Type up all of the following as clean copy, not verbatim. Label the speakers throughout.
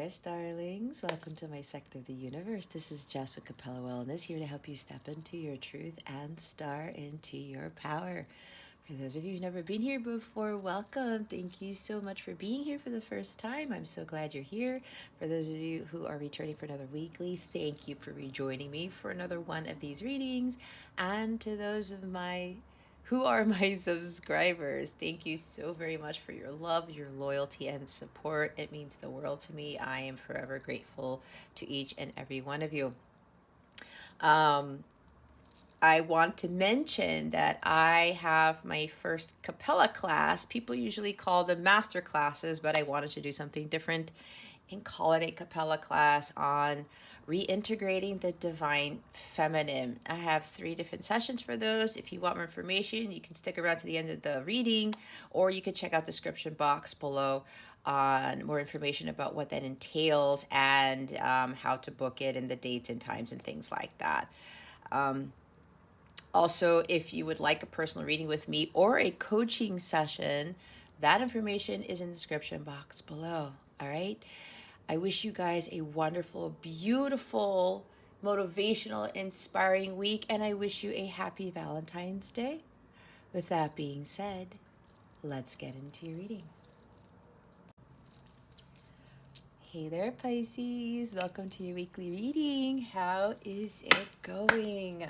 Speaker 1: Aquarius, darlings. Welcome to my sector of the universe. This is Jess with Capella Wellness, here to help you step into your truth and star into your power. For those of you who've never been here before, welcome. Thank you so much for being here for the first time. I'm so glad you're here. For those of you who are returning for another weekly, thank you for rejoining me for another one of these readings. And to those of who are my subscribers, thank you so very much for your love, your loyalty, and support. It means the world to me. I am forever grateful to each and every one of you. I want to mention that I have my first Capella class. People usually call them master classes, but I wanted to do something different and call it a Capella class on reintegrating the divine feminine. I have 3 different sessions for those. If you want more information, you can stick around to the end of the reading, or you can check out the description box below on more information about what that entails and how to book it and the dates and times and things like that. Also, if you would like a personal reading with me or a coaching session, that information is in the description box below. All right. I wish you guys a wonderful, beautiful, motivational, inspiring week, and I wish you a happy Valentine's Day. With that being said, let's get into your reading. Hey there, Pisces. Welcome to your weekly reading. How is it going?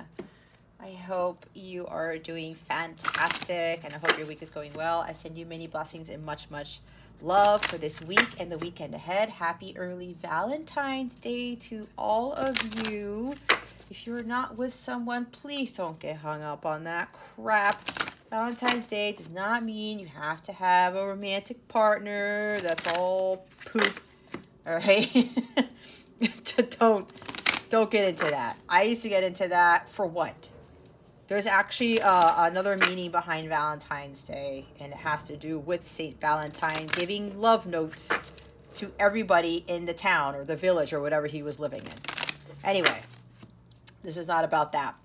Speaker 1: I hope you are doing fantastic, and I hope your week is going well. I send you many blessings and much, much love for this week and the weekend ahead. Happy early Valentine's Day to all of you. If you're not with someone, please don't get hung up on that crap. Valentine's Day does not mean you have to have a romantic partner. That's all poop. All right? Don't get into that. I used to get into that for what? There's actually another meaning behind Valentine's Day, and it has to do with Saint Valentine giving love notes to everybody in the town or the village or whatever he was living in. Anyway, this is not about that.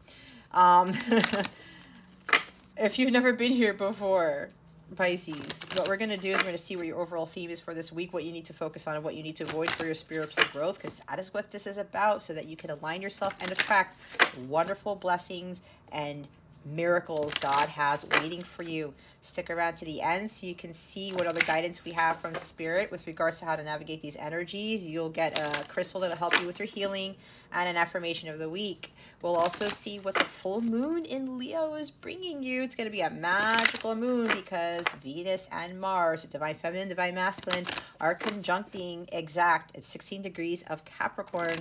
Speaker 1: If you've never been here before, Pisces, what we're going to do is we're going to see what your overall theme is for this week, what you need to focus on, and what you need to avoid for your spiritual growth, because that is what this is about, so that you can align yourself and attract wonderful blessings and miracles God has waiting for you. Stick around to the end so you can see what other guidance we have from Spirit with regards to how to navigate these energies. You'll get a crystal that'll help you with your healing and an affirmation of the week. We'll also see what the full moon in Leo is bringing you. It's going to be a magical moon because Venus and Mars, the divine feminine, divine masculine, are conjuncting exact at 16 degrees of Capricorn.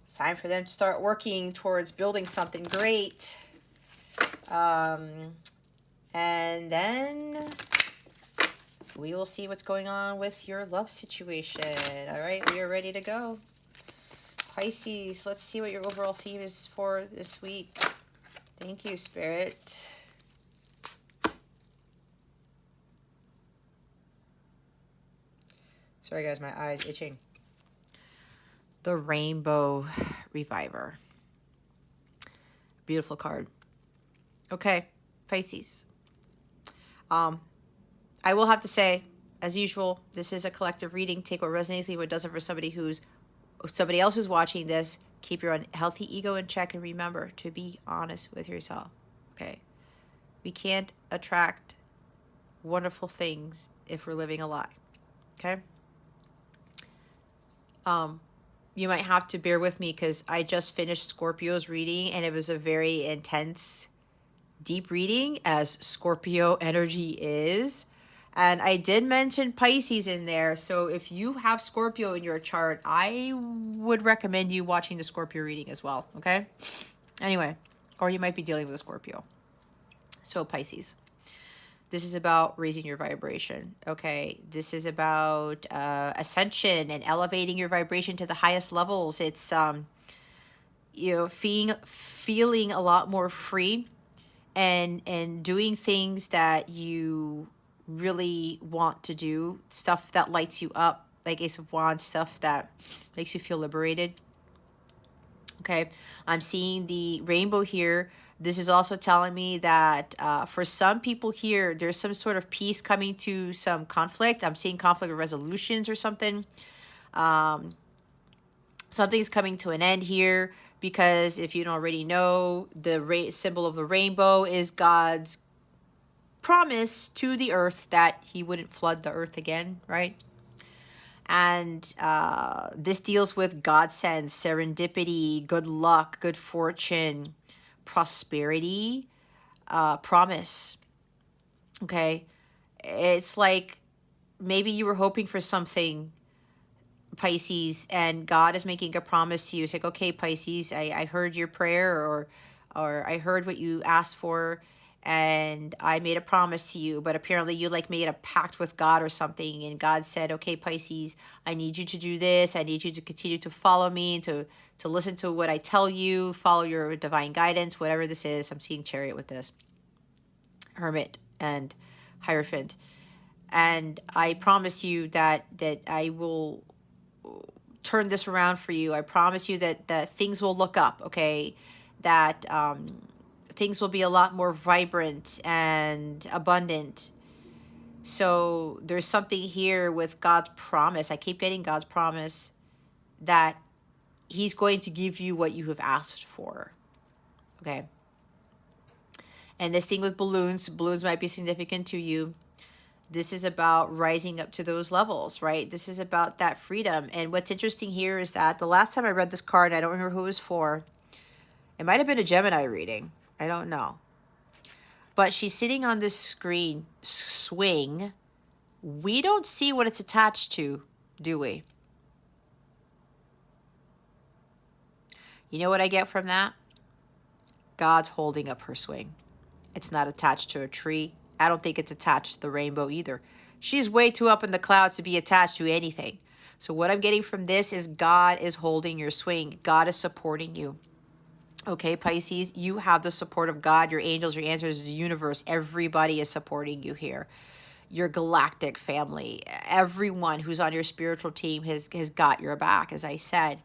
Speaker 1: It's time for them to start working towards building something great. And then we will see what's going on with your love situation. All right, we are ready to go. Pisces, let's see what your overall theme is for this week. Thank you, Spirit. Sorry, guys, my eye's itching. The Rainbow Reviver. Beautiful card. Okay, Pisces. I will have to say, as usual, this is a collective reading. Take what resonates, leave what doesn't. For somebody else who's watching this, keep your healthy ego in check, and remember to be honest with yourself. Okay, we can't attract wonderful things if we're living a lie. Okay. You might have to bear with me because I just finished Scorpio's reading, and it was a very intense, deep reading, as Scorpio energy is. And I did mention Pisces in there. So if you have Scorpio in your chart, I would recommend you watching the Scorpio reading as well. Okay. Anyway, or you might be dealing with a Scorpio. So Pisces, this is about raising your vibration. Okay. This is about ascension and elevating your vibration to the highest levels. It's, feeling a lot more free and doing things that you really want to do, stuff that lights you up, like Ace of Wands, stuff that makes you feel liberated. Okay, I'm seeing the rainbow here This is also telling me that for some people here, there's some sort of peace coming to some conflict. I'm seeing conflict resolutions or something. Something's coming to an end here, because if you don't already know, the symbol of the rainbow is God's promise to the earth that he wouldn't flood the earth again, right? And this deals with godsends, serendipity, good luck, good fortune, prosperity, promise. Okay? It's like maybe you were hoping for something, Pisces, and God is making a promise to you. It's like, okay, Pisces, I heard your prayer, or I heard what you asked for, and I made a promise to you. But apparently you like made a pact with God or something, and God said, okay, Pisces, I need you to do this. I need you to continue to follow me, to listen to what I tell you, follow your divine guidance, whatever this is. I'm seeing Chariot with this, Hermit and Hierophant. And I promise you that I will turn this around for you. I promise you that things will look up, okay? That things will be a lot more vibrant and abundant. So there's something here with God's promise. I keep getting God's promise that he's going to give you what you have asked for, okay? And this thing with balloons might be significant to you. This is about rising up to those levels, right? This is about that freedom. And what's interesting here is that the last time I read this card, I don't remember who it was for. It might have been a Gemini reading. I don't know. But she's sitting on this screen swing. We don't see what it's attached to, do we? You know what I get from that? God's holding up her swing. It's not attached to a tree. I don't think it's attached to the rainbow either. She's way too up in the clouds to be attached to anything. So what I'm getting from this is God is holding your swing. God is supporting you. Okay, Pisces, you have the support of God, your angels, your ancestors, the universe. Everybody is supporting you here. Your galactic family, everyone who's on your spiritual team has got your back, as I said.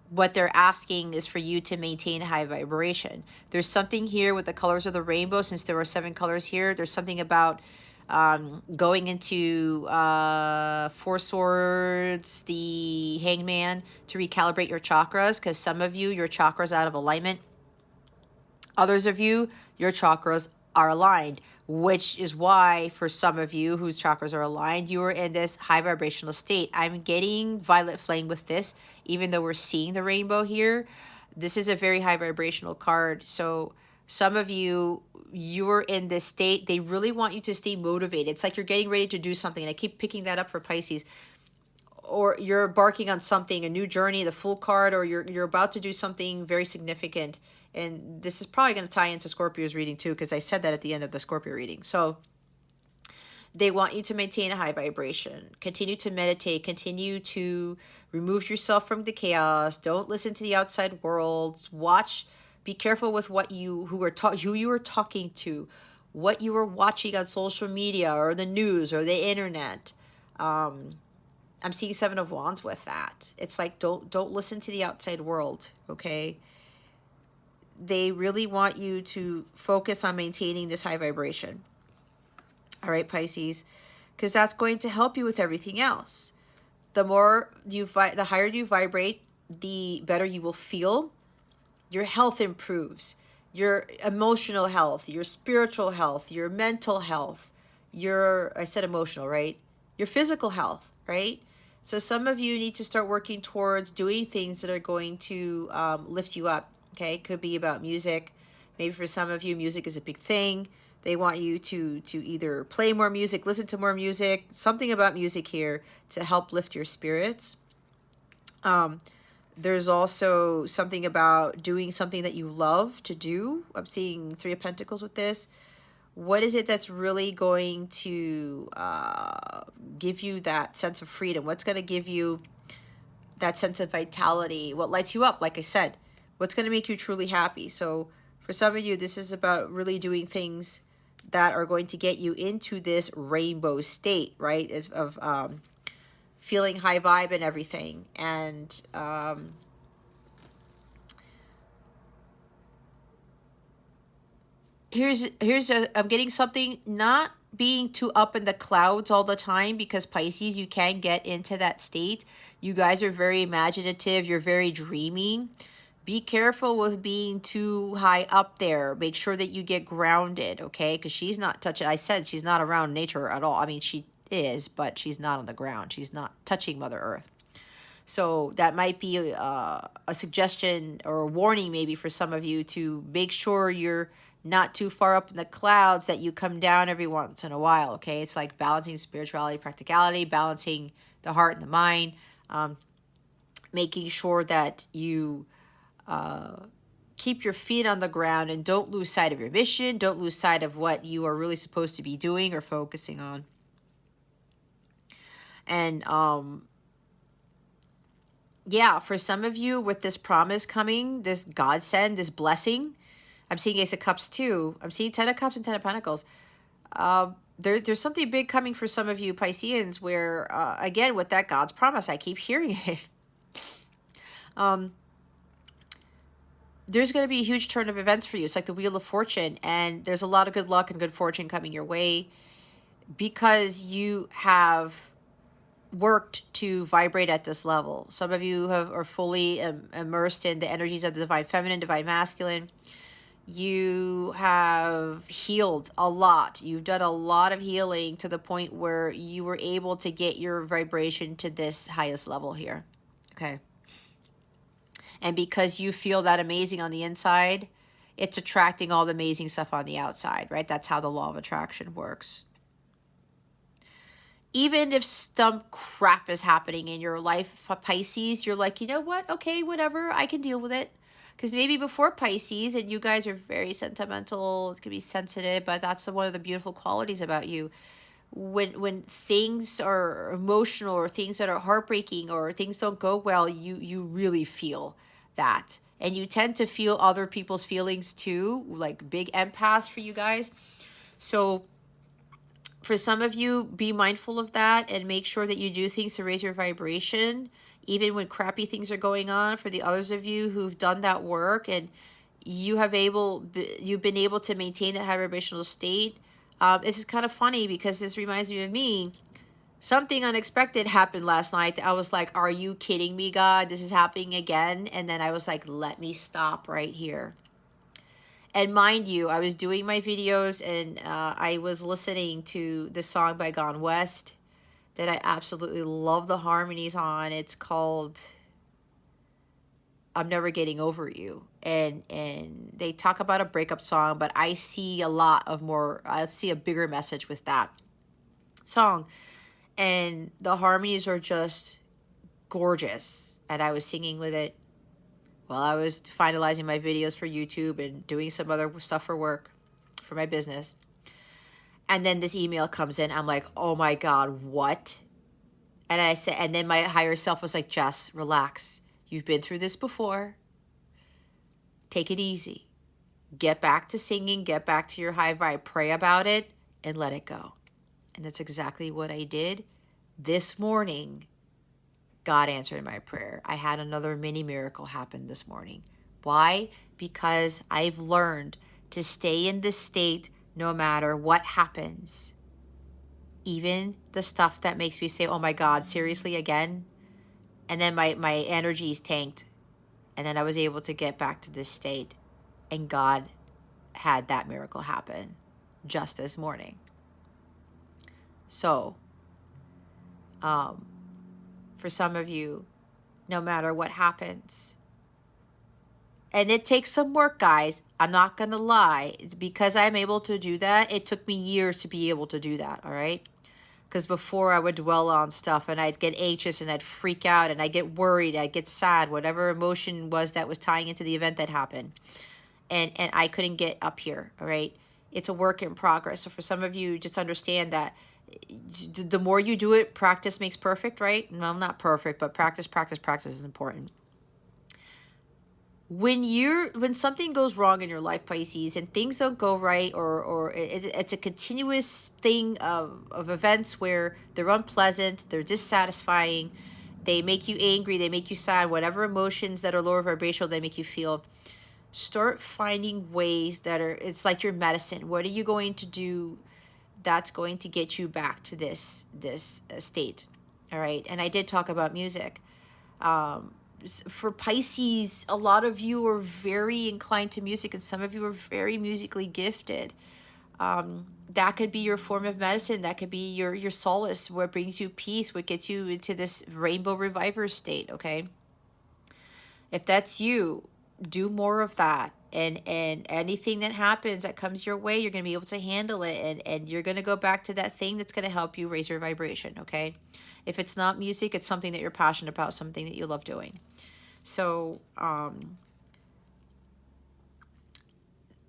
Speaker 1: What they're asking is for you to maintain a high vibration. There's something here with the colors of the rainbow, since there are 7 colors here. There's something about going into 4 Swords, the Hangman, to recalibrate your chakras, because some of you, your chakras out of alignment. Others of you, your chakras are aligned, which is why for some of you whose chakras are aligned, you are in this high vibrational state. I'm getting violet flame with this, even though we're seeing the rainbow here. This is a very high vibrational card. So some of you, you're in this state. They really want you to stay motivated. It's like you're getting ready to do something. And I keep picking that up for Pisces. Or you're embarking on something, a new journey, the Fool card, or you're about to do something very significant. And this is probably going to tie into Scorpio's reading too, because I said that at the end of the Scorpio reading. So they want you to maintain a high vibration. Continue to meditate. Continue to remove yourself from the chaos. Don't listen to the outside world. Watch. Be careful with what you who you are talking to, what you are watching on social media or the news or the internet. I'm seeing 7 of Wands with that. It's like don't listen to the outside world, okay? They really want you to focus on maintaining this high vibration. All right, Pisces, because that's going to help you with everything else. The higher you vibrate, the better you will feel. Your health improves. Your emotional health, your spiritual health, your mental health, I said emotional, right? Your physical health, right? So some of you need to start working towards doing things that are going to lift you up, okay? It could be about music. Maybe for some of you, music is a big thing. They want you to either play more music, listen to more music, something about music here to help lift your spirits. There's also something about doing something that you love to do. I'm seeing 3 of Pentacles with this. What is it that's really going to give you that sense of freedom? What's going to give you that sense of vitality? What lights you up, like I said? What's going to make you truly happy? So for some of you, this is about really doing things that are going to get you into this rainbow state, right? Of feeling high vibe and everything. And I'm getting something, not being too up in the clouds all the time, because Pisces, you can get into that state. You guys are very imaginative, you're very dreamy. Be careful with being too high up there. Make sure that you get grounded, okay? Because she's not touching, I said she's not around nature at all. I mean, she is, but she's not on the ground. She's not touching Mother Earth. So that might be a suggestion or a warning maybe for some of you, to make sure you're not too far up in the clouds, that you come down every once in a while, okay? It's like balancing spirituality, practicality, balancing the heart and the mind, making sure that you keep your feet on the ground and don't lose sight of your mission, don't lose sight of what you are really supposed to be doing or focusing on. And yeah, for some of you, with this promise coming, this godsend, this blessing, I'm seeing Ace of Cups too. I'm seeing 10 of Cups and 10 of Pentacles. There's something big coming for some of you Pisceans, where, again, with that God's promise, I keep hearing it. There's going to be a huge turn of events for you. It's like the Wheel of Fortune, and there's a lot of good luck and good fortune coming your way, because you have worked to vibrate at this level. Some of you are fully immersed in the energies of the divine feminine, divine masculine. You have healed a lot. You've done a lot of healing to the point where you were able to get your vibration to this highest level here. Okay. And because you feel that amazing on the inside, it's attracting all the amazing stuff on the outside, right? That's how the law of attraction works. Even if some crap is happening in your life, Pisces, you're like, you know what? Okay, whatever. I can deal with it. Because maybe before Pisces, and you guys are very sentimental, it can be sensitive, but that's one of the beautiful qualities about you. When things are emotional, or things that are heartbreaking, or things don't go well, you really feel that. And you tend to feel other people's feelings too, like big empaths for you guys. So for some of you, be mindful of that and make sure that you do things to raise your vibration, even when crappy things are going on. For the others of you who've done that work and you've been able to maintain that high vibrational state, this is kind of funny because this reminds me of me. Something unexpected happened last night. I was like, are you kidding me, God? This is happening again. And then I was like, let me stop right here. And mind you, I was doing my videos and I was listening to this song by Gone West that I absolutely love the harmonies on. It's called I'm Never Getting Over You. And they talk about a breakup song, but I see I see a bigger message with that song. And the harmonies are just gorgeous. And I was singing with it while I was finalizing my videos for YouTube and doing some other stuff for work, for my business. And then this email comes in. I'm like, oh my God, what? And I said, and then my higher self was like, Jess, relax. You've been through this before. Take it easy. Get back to singing, get back to your high vibe, pray about it, and let it go. And that's exactly what I did. This morning, God answered my prayer. I had another mini miracle happen this morning. Why? Because I've learned to stay in this state no matter what happens. Even the stuff that makes me say, oh my God, seriously again? And then my energy's tanked. And then I was able to get back to this state. And God had that miracle happen just this morning. So, for some of you, no matter what happens, and it takes some work, guys, I'm not going to lie. It's because I'm able to do that. It took me years to be able to do that, all right? Because before I would dwell on stuff and I'd get anxious and I'd freak out and I'd get worried, I'd get sad, whatever emotion was that was tying into the event that happened. And I couldn't get up here, all right? It's a work in progress. So for some of you, just understand that the more you do it, practice makes perfect, right? Well, not perfect, but practice is important. When something goes wrong in your life, Pisces, and things don't go right, or it's a continuous thing of events where they're unpleasant, they're dissatisfying, they make you angry, they make you sad, whatever emotions that are lower vibrational they make you feel. start finding ways that are, it's like your medicine. What are you going to do that's going to get you back to this state? All right. And I did talk about music. For Pisces, a lot of you are very inclined to music, and some of you are very musically gifted. That could be your form of medicine. That could be your solace, what brings you peace, what gets you into this rainbow reviver state. Okay, if that's you, do more of that. And anything that happens that comes your way, you're going to be able to handle it, and you're going to go back to that thing that's going to help you raise your vibration. Okay, if it's not music, it's something that you're passionate about, something that you love doing. So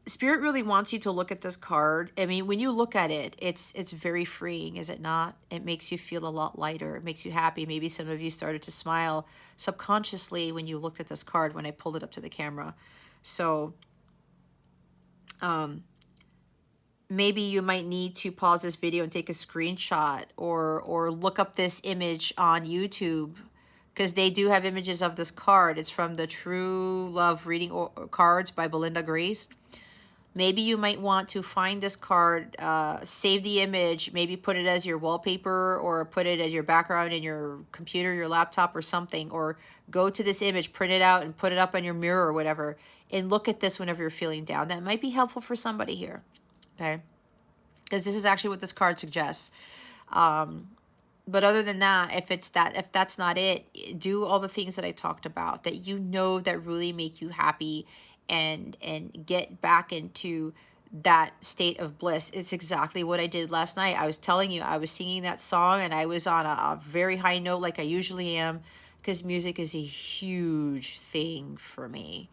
Speaker 1: Spirit really wants you to look at this card. I mean, when you look at it, it's very freeing, is it not? It makes you feel a lot lighter. It makes you happy. Maybe some of you started to smile subconsciously when you looked at this card when I pulled it up to the camera. So maybe you might need to pause this video and take a screenshot, or look up this image on YouTube, because they do have images of this card. It's from the True Love Reading Cards by Belinda Grace. Maybe you might want to find this card, save the image, maybe put it as your wallpaper, or put it as your background in your computer, your laptop, or something, or go to this image, print it out, and put it up on your mirror or whatever, and look at this whenever you're feeling down. That might be helpful for somebody here, okay? Because this is actually what this card suggests. But other than that, if that's not it, do all the things that I talked about that you know that really make you happy, and get back into that state of bliss. It's exactly what I did last night. I was telling you, I was singing that song, and I was on a very high note like I usually am, because music is a huge thing for me.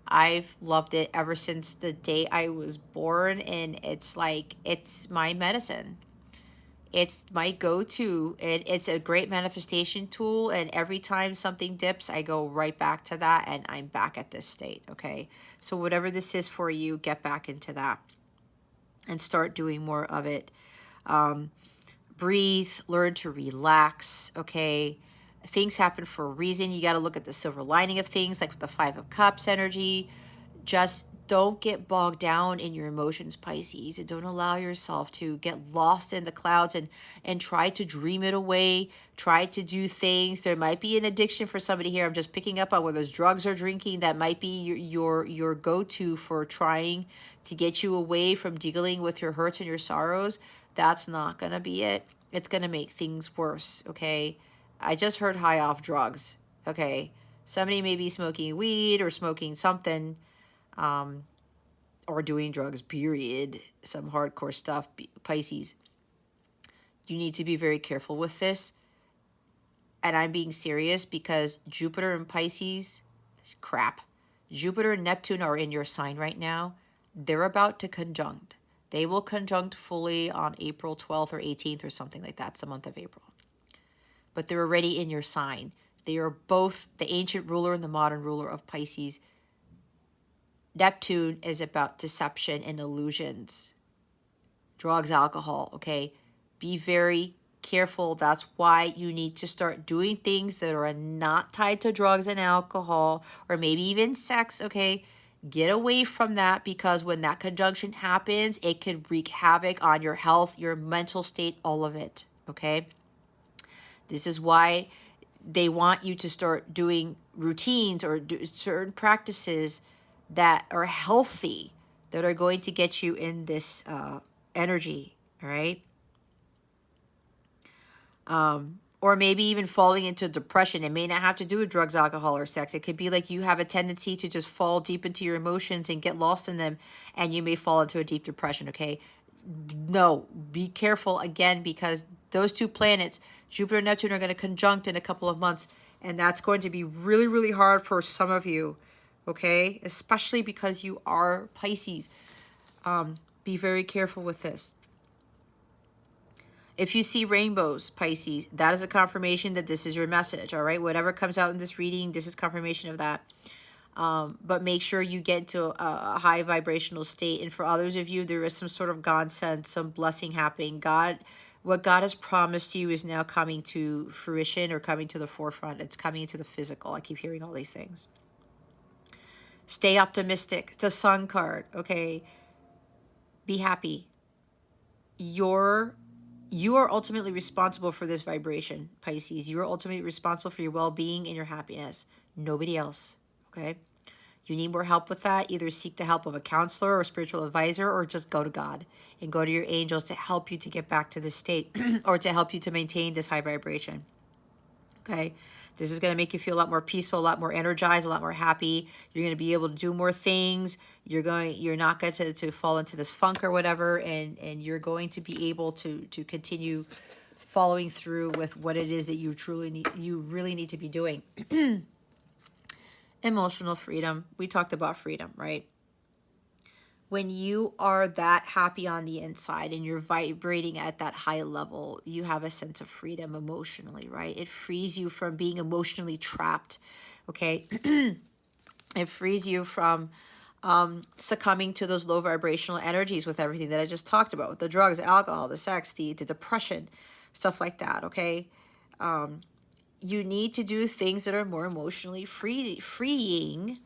Speaker 1: I've loved it ever since the day I was born, and it's like, it's my medicine. It's my go-to. It's a great manifestation tool, and every time something dips, I go right back to that, and I'm back at this state, okay? So whatever this is for you, get back into that and start doing more of it. Breathe, learn to relax, okay? Things happen for a reason. You got to look at the silver lining of things, like with the Five of Cups energy. Just don't get bogged down in your emotions, Pisces, and don't allow yourself to get lost in the clouds, and try to dream it away. Try to do things. There might be an addiction for somebody here. I'm just picking up on whether it's drugs or drinking. That might be your go-to for trying to get you away from dealing with your hurts and your sorrows. That's not going to be it. It's going to make things worse, okay? I just heard high off drugs, okay? Somebody may be smoking weed or smoking something, or doing drugs, period. Some hardcore stuff, Pisces. You need to be very careful with this. And I'm being serious, because Jupiter and Pisces, crap. Jupiter and Neptune are in your sign right now. They're about to conjunct. They will conjunct fully on April 12th or 18th or something like that. It's the month of April. But they're already in your sign. They are both the ancient ruler and the modern ruler of Pisces. Neptune is about deception and illusions, drugs, alcohol, okay? Be very careful. That's why you need to start doing things that are not tied to drugs and alcohol, or maybe even sex, okay? Get away from that, because when that conjunction happens, it could wreak havoc on your health, your mental state, all of it, okay? This is why they want you to start doing routines or do certain practices that are healthy, that are going to get you in this energy, all right? Or maybe even falling into depression. It may not have to do with drugs, alcohol, or sex. It could be like you have a tendency to just fall deep into your emotions and get lost in them, and you may fall into a deep depression, okay? No, be careful again, because those two planets, Jupiter and Neptune, are going to conjunct in a couple of months, and that's going to be really, really hard for some of you, okay? Especially because you are Pisces. Be very careful with this. If you see rainbows, Pisces, that is a confirmation that this is your message, all right? Whatever comes out in this reading, this is confirmation of that. But make sure you get into a high vibrational state. And for others of you, there is some sort of God sense, some blessing happening. What God has promised you is now coming to fruition, or coming to the forefront. It's coming into the physical. I keep hearing all these things. Stay optimistic. The Sun card, okay? Be happy. You are ultimately responsible for this vibration, Pisces. You are ultimately responsible for your well-being and your happiness. Nobody else, okay? You need more help with that, either seek the help of a counselor or spiritual advisor, or just go to God and go to your angels to help you to get back to this state or to help you to maintain this high vibration. Okay? This is going to make you feel a lot more peaceful, a lot more energized, a lot more happy. You're going to be able to do more things. You're not going to fall into this funk or whatever, and you're going to be able to continue following through with what it is that you really need to be doing. Emotional freedom. We talked about freedom, right? When you are that happy on the inside and you're vibrating at that high level, you have a sense of freedom emotionally, right? It frees you from being emotionally trapped, okay? It frees you from succumbing to those low vibrational energies with everything that I just talked about, with the drugs, the alcohol, the sex, the depression, stuff like that, okay? You need to do things that are more emotionally freeing.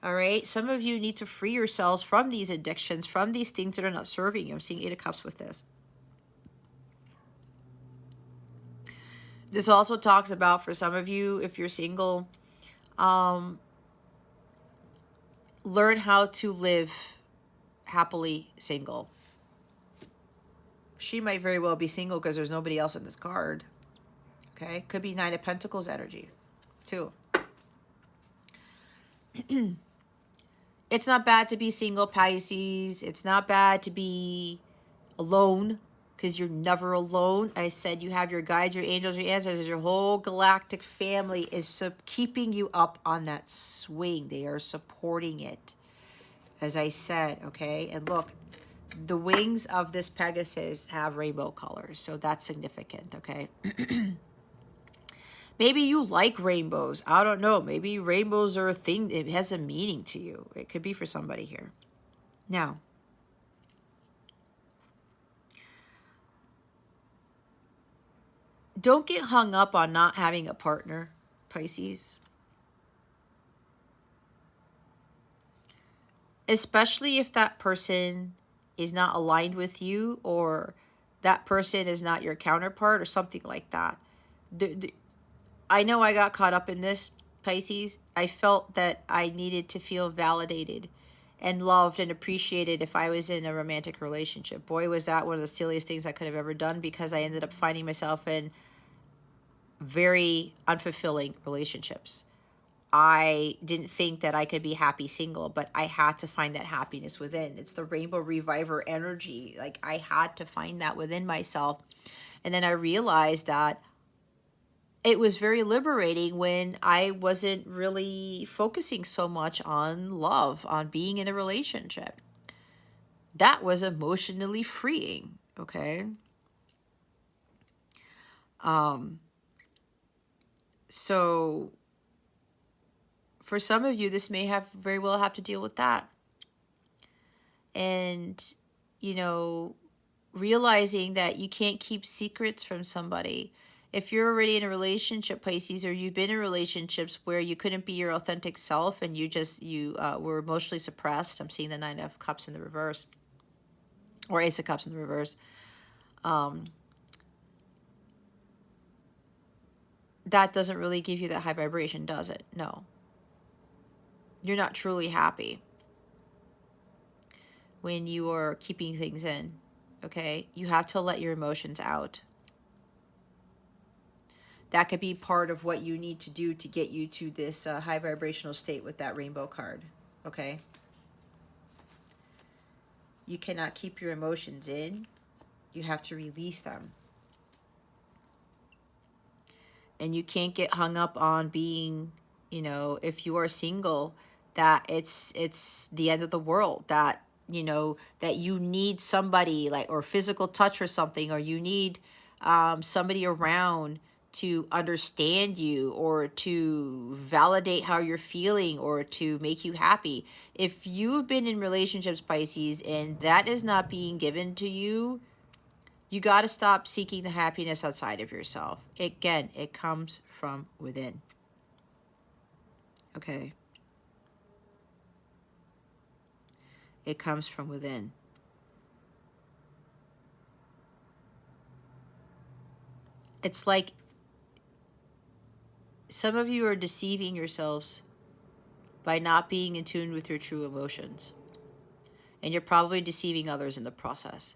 Speaker 1: All right. Some of you need to free yourselves from these addictions, from these things that are not serving you. I'm seeing 8 of Cups with this. This also talks about, for some of you, if you're single, learn how to live happily single. She might very well be single because there's nobody else in this card. Okay. Could be 9 of Pentacles energy too. It's not bad to be single, Pisces. It's not bad to be alone, because you're never alone. I said you have your guides, your angels, your ancestors. Your whole galactic family is keeping you up on that swing. They are supporting it, as I said, okay? And look, the wings of this Pegasus have rainbow colors, so that's significant, okay? Maybe you like rainbows. I don't know. Maybe rainbows are a thing. It has a meaning to you. It could be for somebody here. Now, don't get hung up on not having a partner, Pisces. Especially if that person is not aligned with you, or that person is not your counterpart or something like that. I know I got caught up in this, Pisces. I felt that I needed to feel validated and loved and appreciated if I was in a romantic relationship. Boy, was that one of the silliest things I could have ever done, because I ended up finding myself in very unfulfilling relationships. I didn't think that I could be happy single, but I had to find that happiness within. It's the rainbow reviver energy. Like, I had to find that within myself. And then I realized that it was very liberating when I wasn't really focusing so much on love, on being in a relationship. That was emotionally freeing, okay? So for some of you, this may have very well have to deal with that. And, you know, realizing that you can't keep secrets from somebody. If you're already in a relationship, Pisces, or you've been in relationships where you couldn't be your authentic self and you were emotionally suppressed. I'm seeing the 9 of Cups in the reverse, or Ace of Cups in the reverse. That doesn't really give you that high vibration, does it? No. You're not truly happy when you are keeping things in, okay? You have to let your emotions out. That could be part of what you need to do to get you to this high vibrational state with that rainbow card, okay? You cannot keep your emotions in. You have to release them. And you can't get hung up on being, you know, if you are single, that it's the end of the world, that, you know, that you need somebody, like, or physical touch or something, or you need somebody around to understand you, or to validate how you're feeling, or to make you happy. If you've been in relationships, Pisces, and that is not being given to you, you got to stop seeking the happiness outside of yourself. Again, it comes from within. Okay. It comes from within. It's like some of you are deceiving yourselves by not being in tune with your true emotions. And you're probably deceiving others in the process.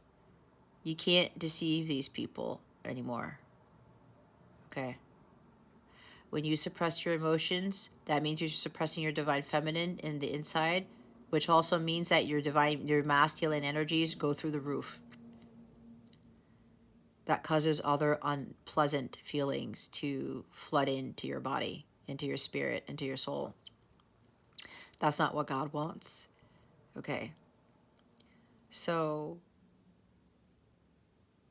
Speaker 1: You can't deceive these people anymore. Okay? When you suppress your emotions, that means you're suppressing your divine feminine in the inside, which also means that your masculine energies go through the roof. That causes other unpleasant feelings to flood into your body, into your spirit, into your soul. That's not what God wants. Okay. So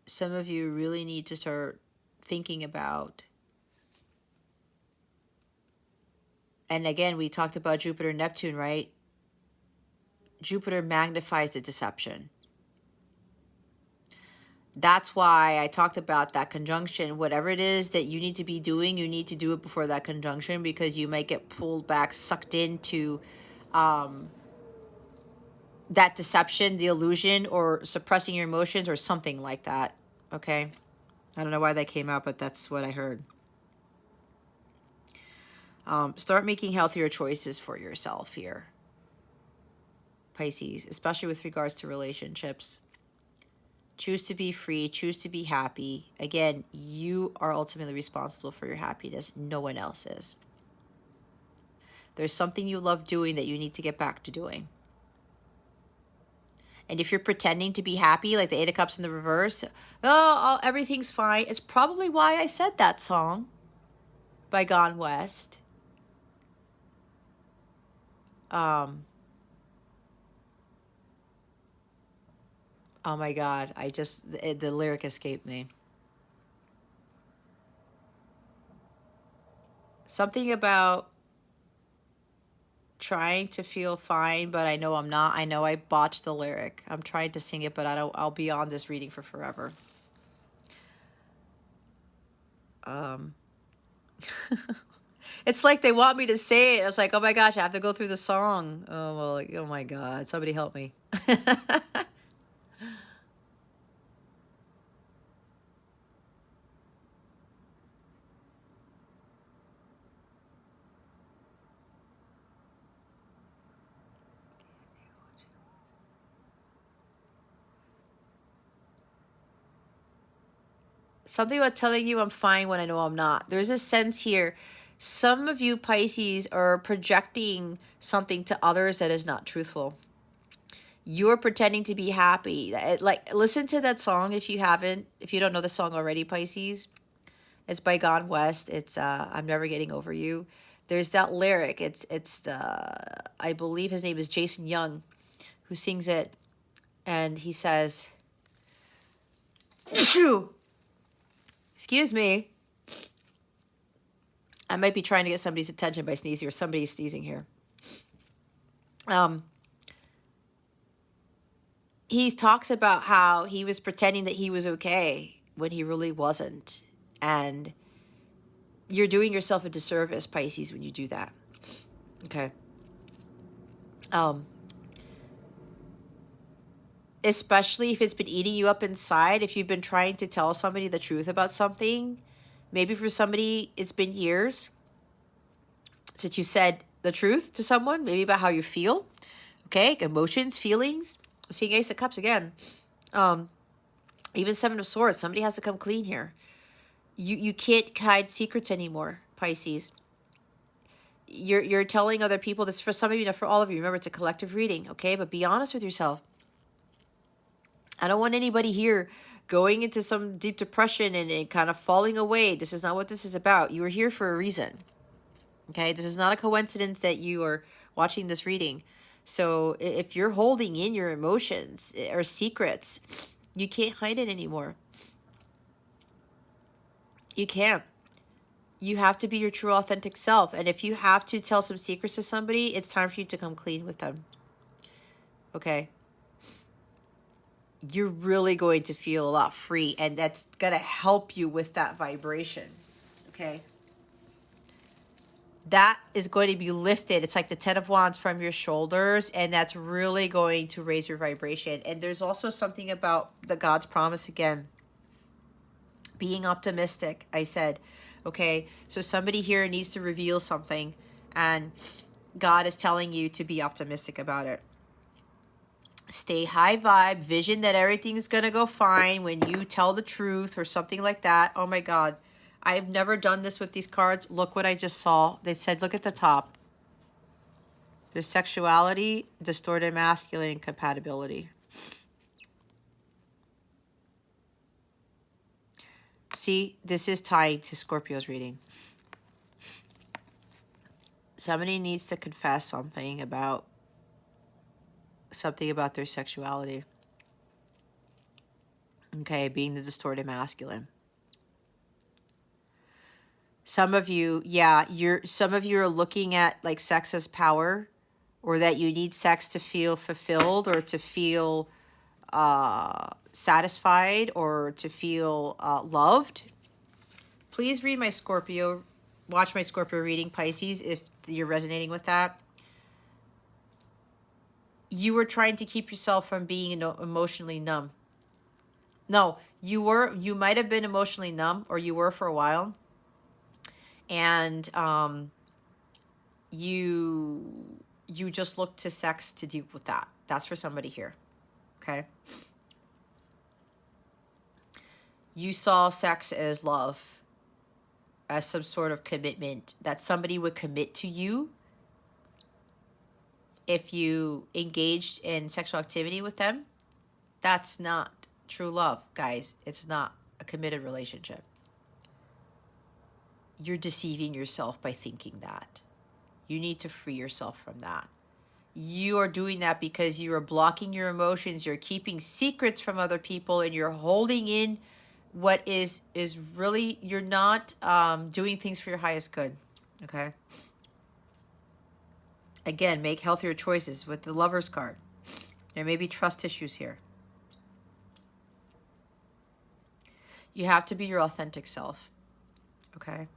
Speaker 1: some of you really need to start thinking about, and again, we talked about Jupiter, Neptune, right? Jupiter magnifies the deception. That's why I talked about that conjunction. Whatever it is that you need to be doing, you need to do it before that conjunction, because you might get pulled back, sucked into that deception, the illusion, or suppressing your emotions or something like that. Okay? I don't know why that came out, but that's what I heard. Start making healthier choices for yourself here, Pisces, especially with regards to relationships. Choose to be free. Choose to be happy. Again, you are ultimately responsible for your happiness. No one else is. There's something you love doing that you need to get back to doing. And if you're pretending to be happy, like the Eight of Cups in the reverse, everything's fine. It's probably why I said that song by Gone West. Oh my God, the lyric escaped me. Something about trying to feel fine, but I know I'm not. I know I botched the lyric. I'm trying to sing it, but I'll be on this reading for forever. It's like they want me to say it. I was like, oh my gosh, I have to go through the song. Oh, well, oh my God, somebody help me. Something about telling you I'm fine when I know I'm not. There's a sense here. Some of you Pisces are projecting something to others that is not truthful. You're pretending to be happy. Like, listen to that song if you haven't, if you don't know the song already, Pisces. It's by Gone West. It's I'm Never Getting Over You. There's that lyric. It's I believe his name is Jason Young who sings it, and he says, excuse me, I might be trying to get somebody's attention by sneezing, or somebody's sneezing here. He talks about how he was pretending that he was okay when he really wasn't. And you're doing yourself a disservice, Pisces, when you do that. Okay. Especially if it's been eating you up inside, if you've been trying to tell somebody the truth about something. Maybe for somebody, it's been years since you said the truth to someone, maybe about how you feel. Okay, emotions, feelings. I'm seeing Ace of Cups again. Even Seven of Swords. Somebody has to come clean here. You can't hide secrets anymore, Pisces. You're telling other people this. For some of you, not for all of you. Remember, it's a collective reading, okay? But be honest with yourself. I don't want anybody here going into some deep depression and kind of falling away. This is not what this is about. You are here for a reason. Okay? This is not a coincidence that you are watching this reading. So if you're holding in your emotions or secrets, you can't hide it anymore. You can't. You have to be your true authentic self. And if you have to tell some secrets to somebody, it's time for you to come clean with them. Okay? You're really going to feel a lot free, and that's going to help you with that vibration. Okay? that is going to be lifted. It's like the 10 of Wands from your shoulders, and that's really going to raise your vibration. And there's also something about the God's promise again, being optimistic, I said. Okay, so somebody here needs to reveal something, and God is telling you to be optimistic about it. Stay high vibe, vision that everything's going to go fine when you tell the truth or something like that. Oh my God. I've never done this with these cards. Look what I just saw. They said, look at the top. There's sexuality, distorted masculine compatibility. See, this is tied to Scorpio's reading. Somebody needs to confess something about their sexuality. Okay, being the distorted masculine. Some of you, yeah, some of you are looking at like sex as power, or that you need sex to feel fulfilled or to feel satisfied or to feel loved. Please read my Scorpio, watch my Scorpio reading, Pisces, if you're resonating with that. You were trying to keep yourself from being emotionally numb. No, you might have been emotionally numb, or you were for a while. And you just look to sex to deal with that. That's for somebody here. Okay. You saw sex as love, as some sort of commitment, that somebody would commit to you if you engaged in sexual activity with them. That's not true love, guys. It's not a committed relationship. You're deceiving yourself by thinking that. You need to free yourself from that. You are doing that because you are blocking your emotions. You're keeping secrets from other people, and you're holding in what is really, you're not doing things for your highest good. Okay. Again, make healthier choices with the Lover's card. There may be trust issues here. You have to be your authentic self. Okay.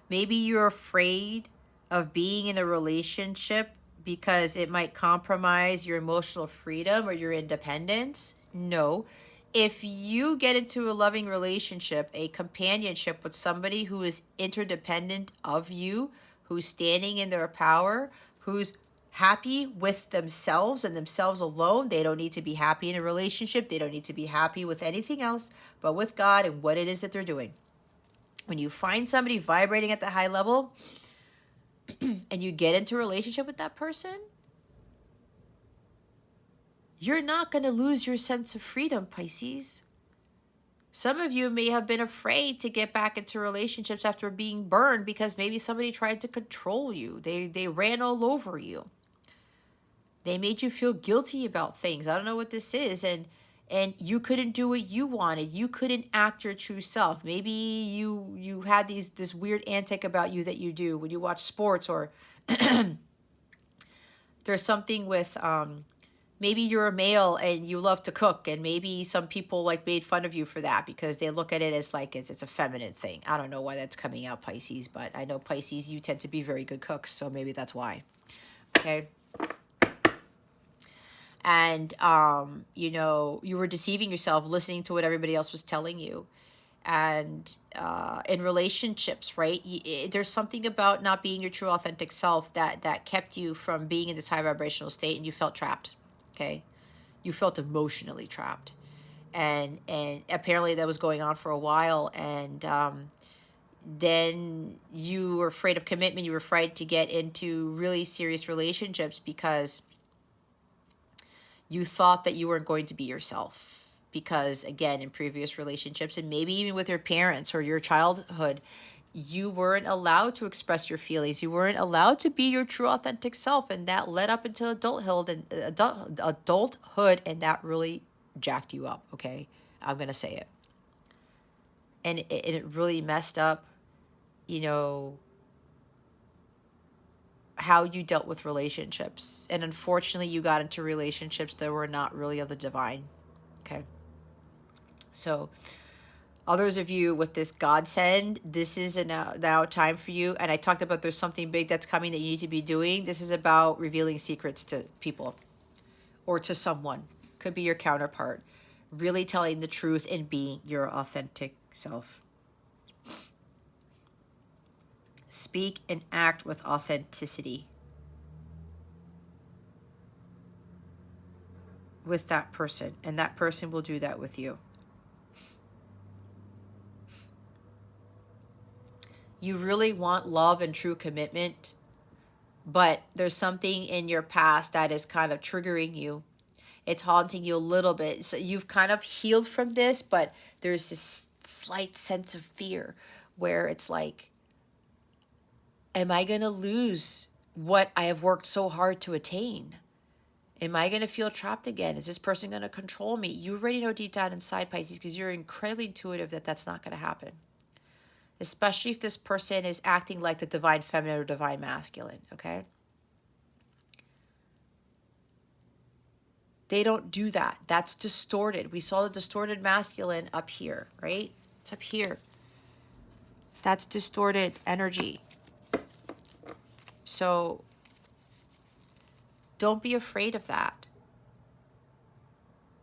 Speaker 1: Maybe you're afraid of being in a relationship because it might compromise your emotional freedom or your independence. No. If you get into a loving relationship, a companionship with somebody who is interdependent of you, who's standing in their power, who's happy with themselves and themselves alone, they don't need to be happy in a relationship. They don't need to be happy with anything else but with God and what it is that they're doing. When you find somebody vibrating at the high level and you get into a relationship with that person, you're not going to lose your sense of freedom, Pisces. Some of you may have been afraid to get back into relationships after being burned because maybe somebody tried to control you. They ran all over you. They made you feel guilty about things. I don't know what this is. And you couldn't do what you wanted. You couldn't act your true self. Maybe you had this weird antic about you that you do when you watch sports, or there's something with maybe you're a male and you love to cook, and maybe some people like made fun of you for that because they look at it as like it's a feminine thing. I don't know why that's coming out, Pisces, but I know Pisces, you tend to be very good cooks, so maybe that's why. Okay. And, you were deceiving yourself, listening to what everybody else was telling you. And in relationships, right, there's something about not being your true authentic self that kept you from being in this high vibrational state, and you felt trapped. Okay. You felt emotionally trapped. And apparently that was going on for a while. And then you were afraid of commitment. You were afraid to get into really serious relationships because you thought that you weren't going to be yourself. Because, again, in previous relationships, and maybe even with your parents or your childhood, you weren't allowed to express your feelings. You weren't allowed to be your true authentic self. And that led up into adulthood, and that really jacked you up, okay? I'm going to say it. And it really messed up, how you dealt with relationships. And unfortunately, you got into relationships that were not really of the divine. Okay. So Others of you with this godsend, this is now time for you. And I talked about there's something big that's coming that you need to be doing. This is about revealing secrets to people or to someone. Could be your counterpart. Really telling the truth and being your authentic self. Speak and act with authenticity with that person, and that person will do that with you. You really want love and true commitment, but there's something in your past that is kind of triggering you. It's haunting you a little bit. So you've kind of healed from this, but there's this slight sense of fear where it's like, am I going to lose what I have worked so hard to attain? Am I going to feel trapped again? Is this person going to control me? You already know deep down inside, Pisces, because you're incredibly intuitive that that's not going to happen. Especially if this person is acting like the divine feminine or divine masculine, okay? They don't do that. That's distorted. We saw the distorted masculine up here, right? It's up here. That's distorted energy. So don't be afraid of that.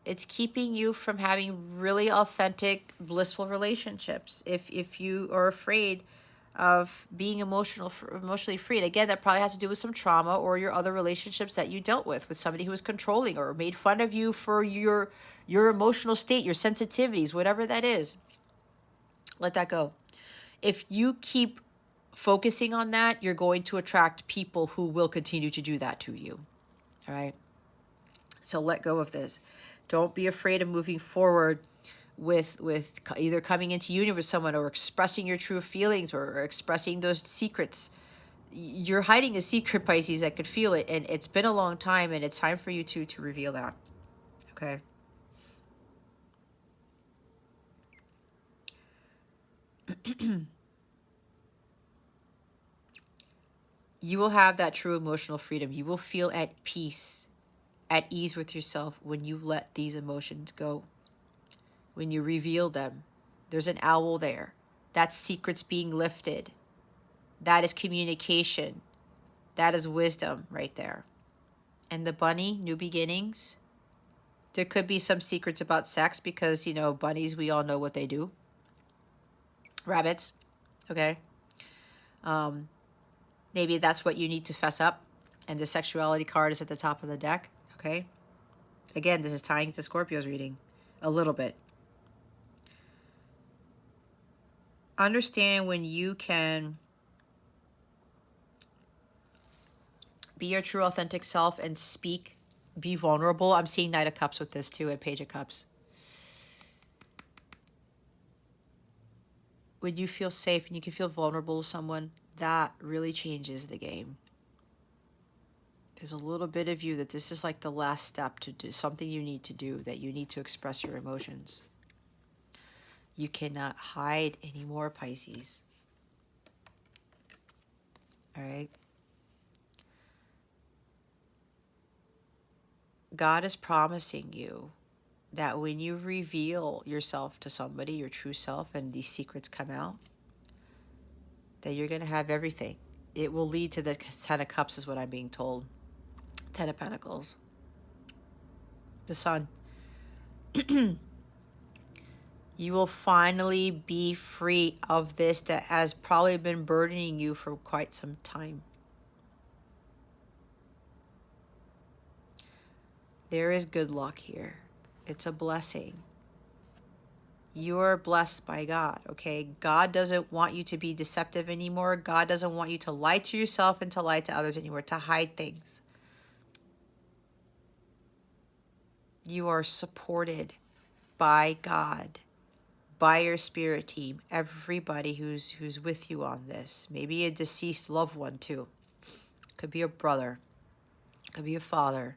Speaker 1: It's keeping you from having really authentic, blissful relationships. If you are afraid of being emotionally free. And again, that probably has to do with some trauma or your other relationships that you dealt with somebody who was controlling or made fun of you for your emotional state, your sensitivities, whatever that is. Let that go. If you keep focusing on that, you're going to attract people who will continue to do that to you. All right? So let go of this. Don't be afraid of moving forward with either coming into union with someone or expressing your true feelings or expressing those secrets. You're hiding a secret, Pisces. I could feel it, and it's been a long time, and it's time for you to reveal that. Okay. You will have that true emotional freedom. You will feel at peace, at ease with yourself when you let these emotions go. When you reveal them. There's an owl there. That's secrets being lifted. That is communication. That is wisdom right there. And the bunny, new beginnings. There could be some secrets about sex because, you know, bunnies, we all know what they do. Rabbits, okay? Maybe that's what you need to fess up. And the sexuality card is at the top of the deck, okay? Again, this is tying to Scorpio's reading a little bit. Understand when you can be your true authentic self and speak, be vulnerable. I'm seeing Knight of Cups with this too, and Page of Cups. When you feel safe and you can feel vulnerable with someone, that really changes the game. There's a little bit of you that this is like the last step to do something you need to do, that you need to express your emotions. You cannot hide anymore, Pisces. All right? God is promising you that when you reveal yourself to somebody, your true self, and these secrets come out, that you're going to have everything. It will lead to the Ten of Cups is what I'm being told. Ten of Pentacles. The Sun. You will finally be free of this that has probably been burdening you for quite some time. There is good luck here. It's a blessing. You're blessed by God, okay? God doesn't want you to be deceptive anymore. God doesn't want you to lie to yourself and to lie to others anymore, to hide things. You are supported by God, by your spirit team, everybody who's with you on this. Maybe a deceased loved one too. Could be a brother. Could be a father.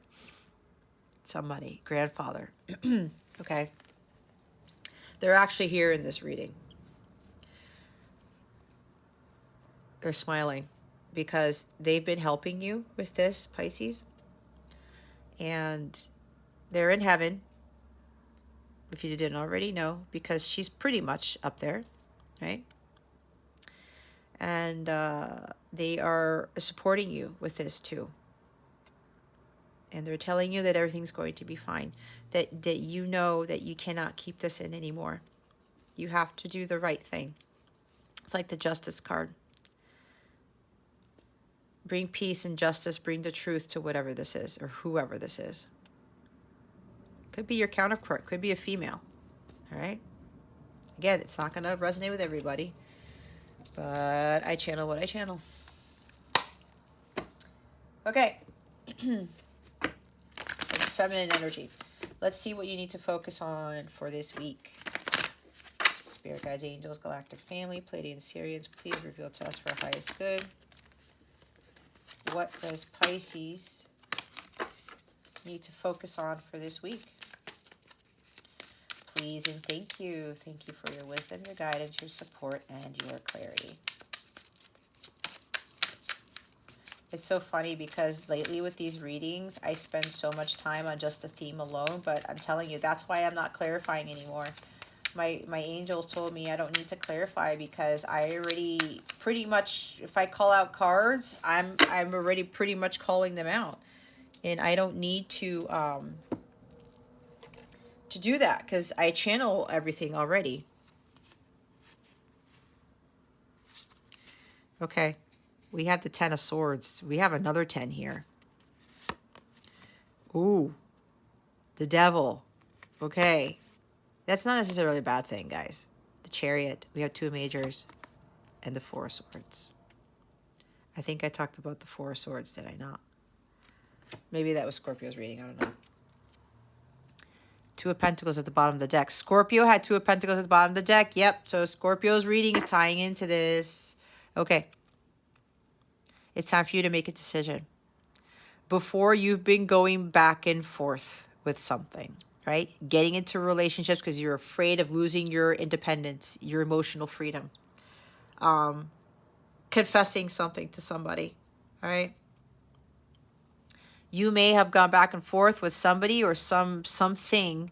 Speaker 1: Somebody, grandfather. Okay. They're actually here in this reading. They're smiling because they've been helping you with this, Pisces. And they're in heaven if you didn't already know, because she's pretty much up there, right? And they are supporting you with this too. And they're telling you that everything's going to be fine. That you know that you cannot keep this in anymore. You have to do the right thing. It's like the Justice card. Bring peace and justice, bring the truth to whatever this is, or whoever this is. Could be your counterpart, could be a female. All right? Again, it's not going to resonate with everybody, but I channel what I channel. Okay. So feminine energy. Let's see what you need to focus on for this week. Spirit guides, angels, galactic family, Pleiadians, Sirians, please reveal to us for our highest good. What does Pisces need to focus on for this week? Please and thank you. Thank you for your wisdom, your guidance, your support, and your clarity. It's so funny because lately with these readings, I spend so much time on just the theme alone, but I'm telling you, that's why I'm not clarifying anymore. My angels told me I don't need to clarify because I already pretty much, if I call out cards, I'm already pretty much calling them out. And I don't need to do that because I channel everything already. Okay. We have the 10 of Swords. We have another 10 here. Ooh. The Devil. Okay. That's not necessarily a bad thing, guys. The Chariot. We have 2 majors. And the 4 of Swords. I think I talked about the 4 of Swords, did I not? Maybe that was Scorpio's reading. I don't know. 2 of Pentacles at the bottom of the deck. Scorpio had 2 of Pentacles at the bottom of the deck. Yep. So Scorpio's reading is tying into this. Okay. It's time for you to make a decision. Before you've been going back and forth with something, right? Getting into relationships because you're afraid of losing your independence, your emotional freedom. Confessing something to somebody, all right? You may have gone back and forth with somebody or something.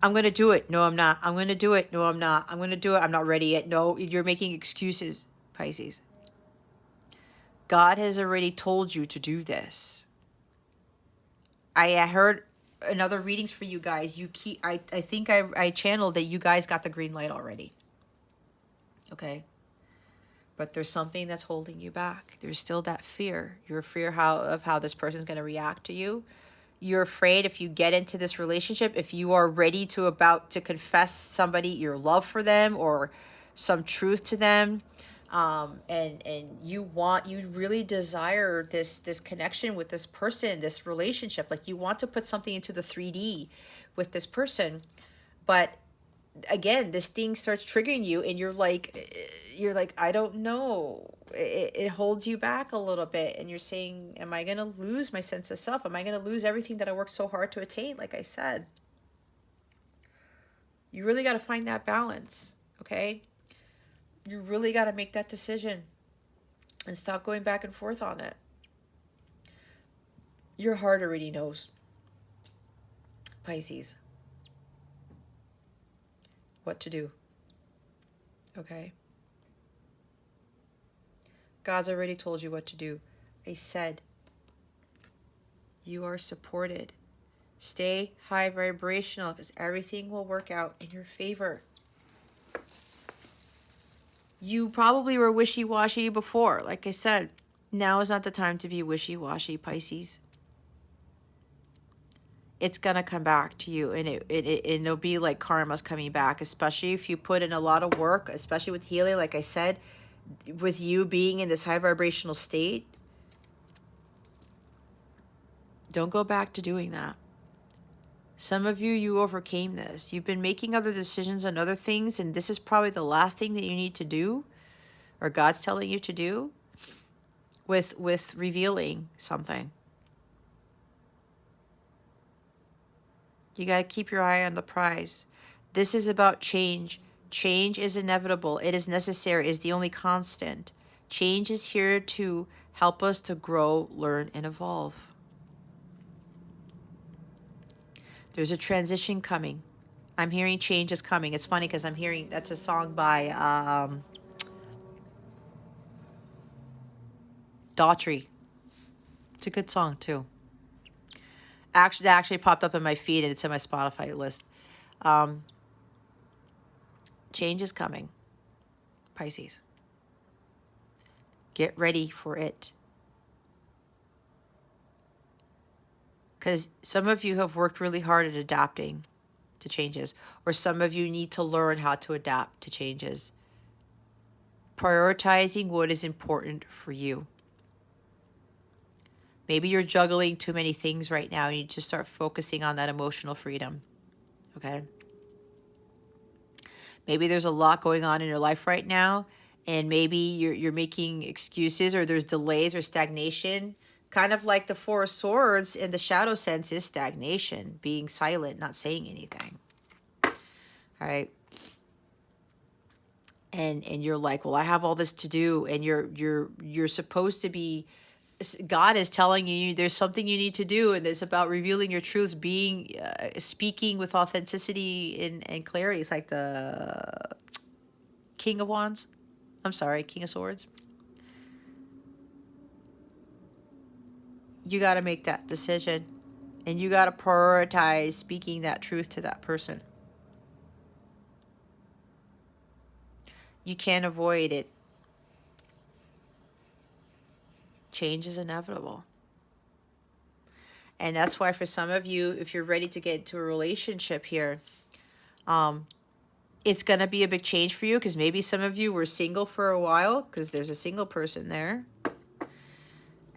Speaker 1: I'm going to do it. No, I'm not. I'm going to do it. No, I'm not. I'm going to do it. I'm not ready yet. No, you're making excuses, Pisces. God has already told you to do this. I heard in other readings for you guys, I think I channeled that you guys got the green light already. Okay? But there's something that's holding you back. There's still that fear. You're afraid of how this person's going to react to you. You're afraid if you get into this relationship, if you are ready to about to confess somebody your love for them or some truth to them, and you really desire this connection with this person, this relationship, like you want to put something into the 3D with this person, but again, this thing starts triggering you and you're like, I don't know. It holds you back a little bit and you're saying, am I going to lose my sense of self? Am I going to lose everything that I worked so hard to attain? Like I said, you really got to find that balance. Okay. You really got to make that decision and stop going back and forth on it. Your heart already knows, Pisces, what to do. Okay? God's already told you what to do. I said, you are supported. Stay high vibrational because everything will work out in your favor. You probably were wishy-washy before. Like I said, now is not the time to be wishy-washy, Pisces. It's going to come back to you, and it'll be like karma's coming back, especially if you put in a lot of work, especially with healing. Like I said, with you being in this high vibrational state, don't go back to doing that. Some of you overcame this. You've been making other decisions on other things, and this is probably the last thing that you need to do, or God's telling you to do, with revealing something. You got to keep your eye on the prize. This is about change. Change is inevitable. It is necessary. It is the only constant. Change is here to help us to grow, learn, and evolve. There's a transition coming. I'm hearing change is coming. It's funny because I'm hearing, that's a song by Daughtry. It's a good song too. Actually, that actually popped up in my feed and it's in my Spotify list. Change is coming, Pisces. Get ready for it. Because some of you have worked really hard at adapting to changes, or some of you need to learn how to adapt to changes. Prioritizing what is important for you. Maybe you're juggling too many things right now. You need to start focusing on that emotional freedom. Okay? Maybe there's a lot going on in your life right now, and maybe you're making excuses, or there's delays or stagnation. Kind of like the Four of Swords in the shadow sense is stagnation, being silent, not saying anything. All right? And you're like, well, I have all this to do, and you're supposed to be, God is telling you there's something you need to do, and it's about revealing your truths, being speaking with authenticity and clarity. It's like the King of Wands. I'm sorry, King of Swords. You got to make that decision, and you got to prioritize speaking that truth to that person. You can't avoid it. Change is inevitable. And that's why for some of you, if you're ready to get into a relationship here, it's going to be a big change for you, because maybe some of you were single for a while, because there's a single person there.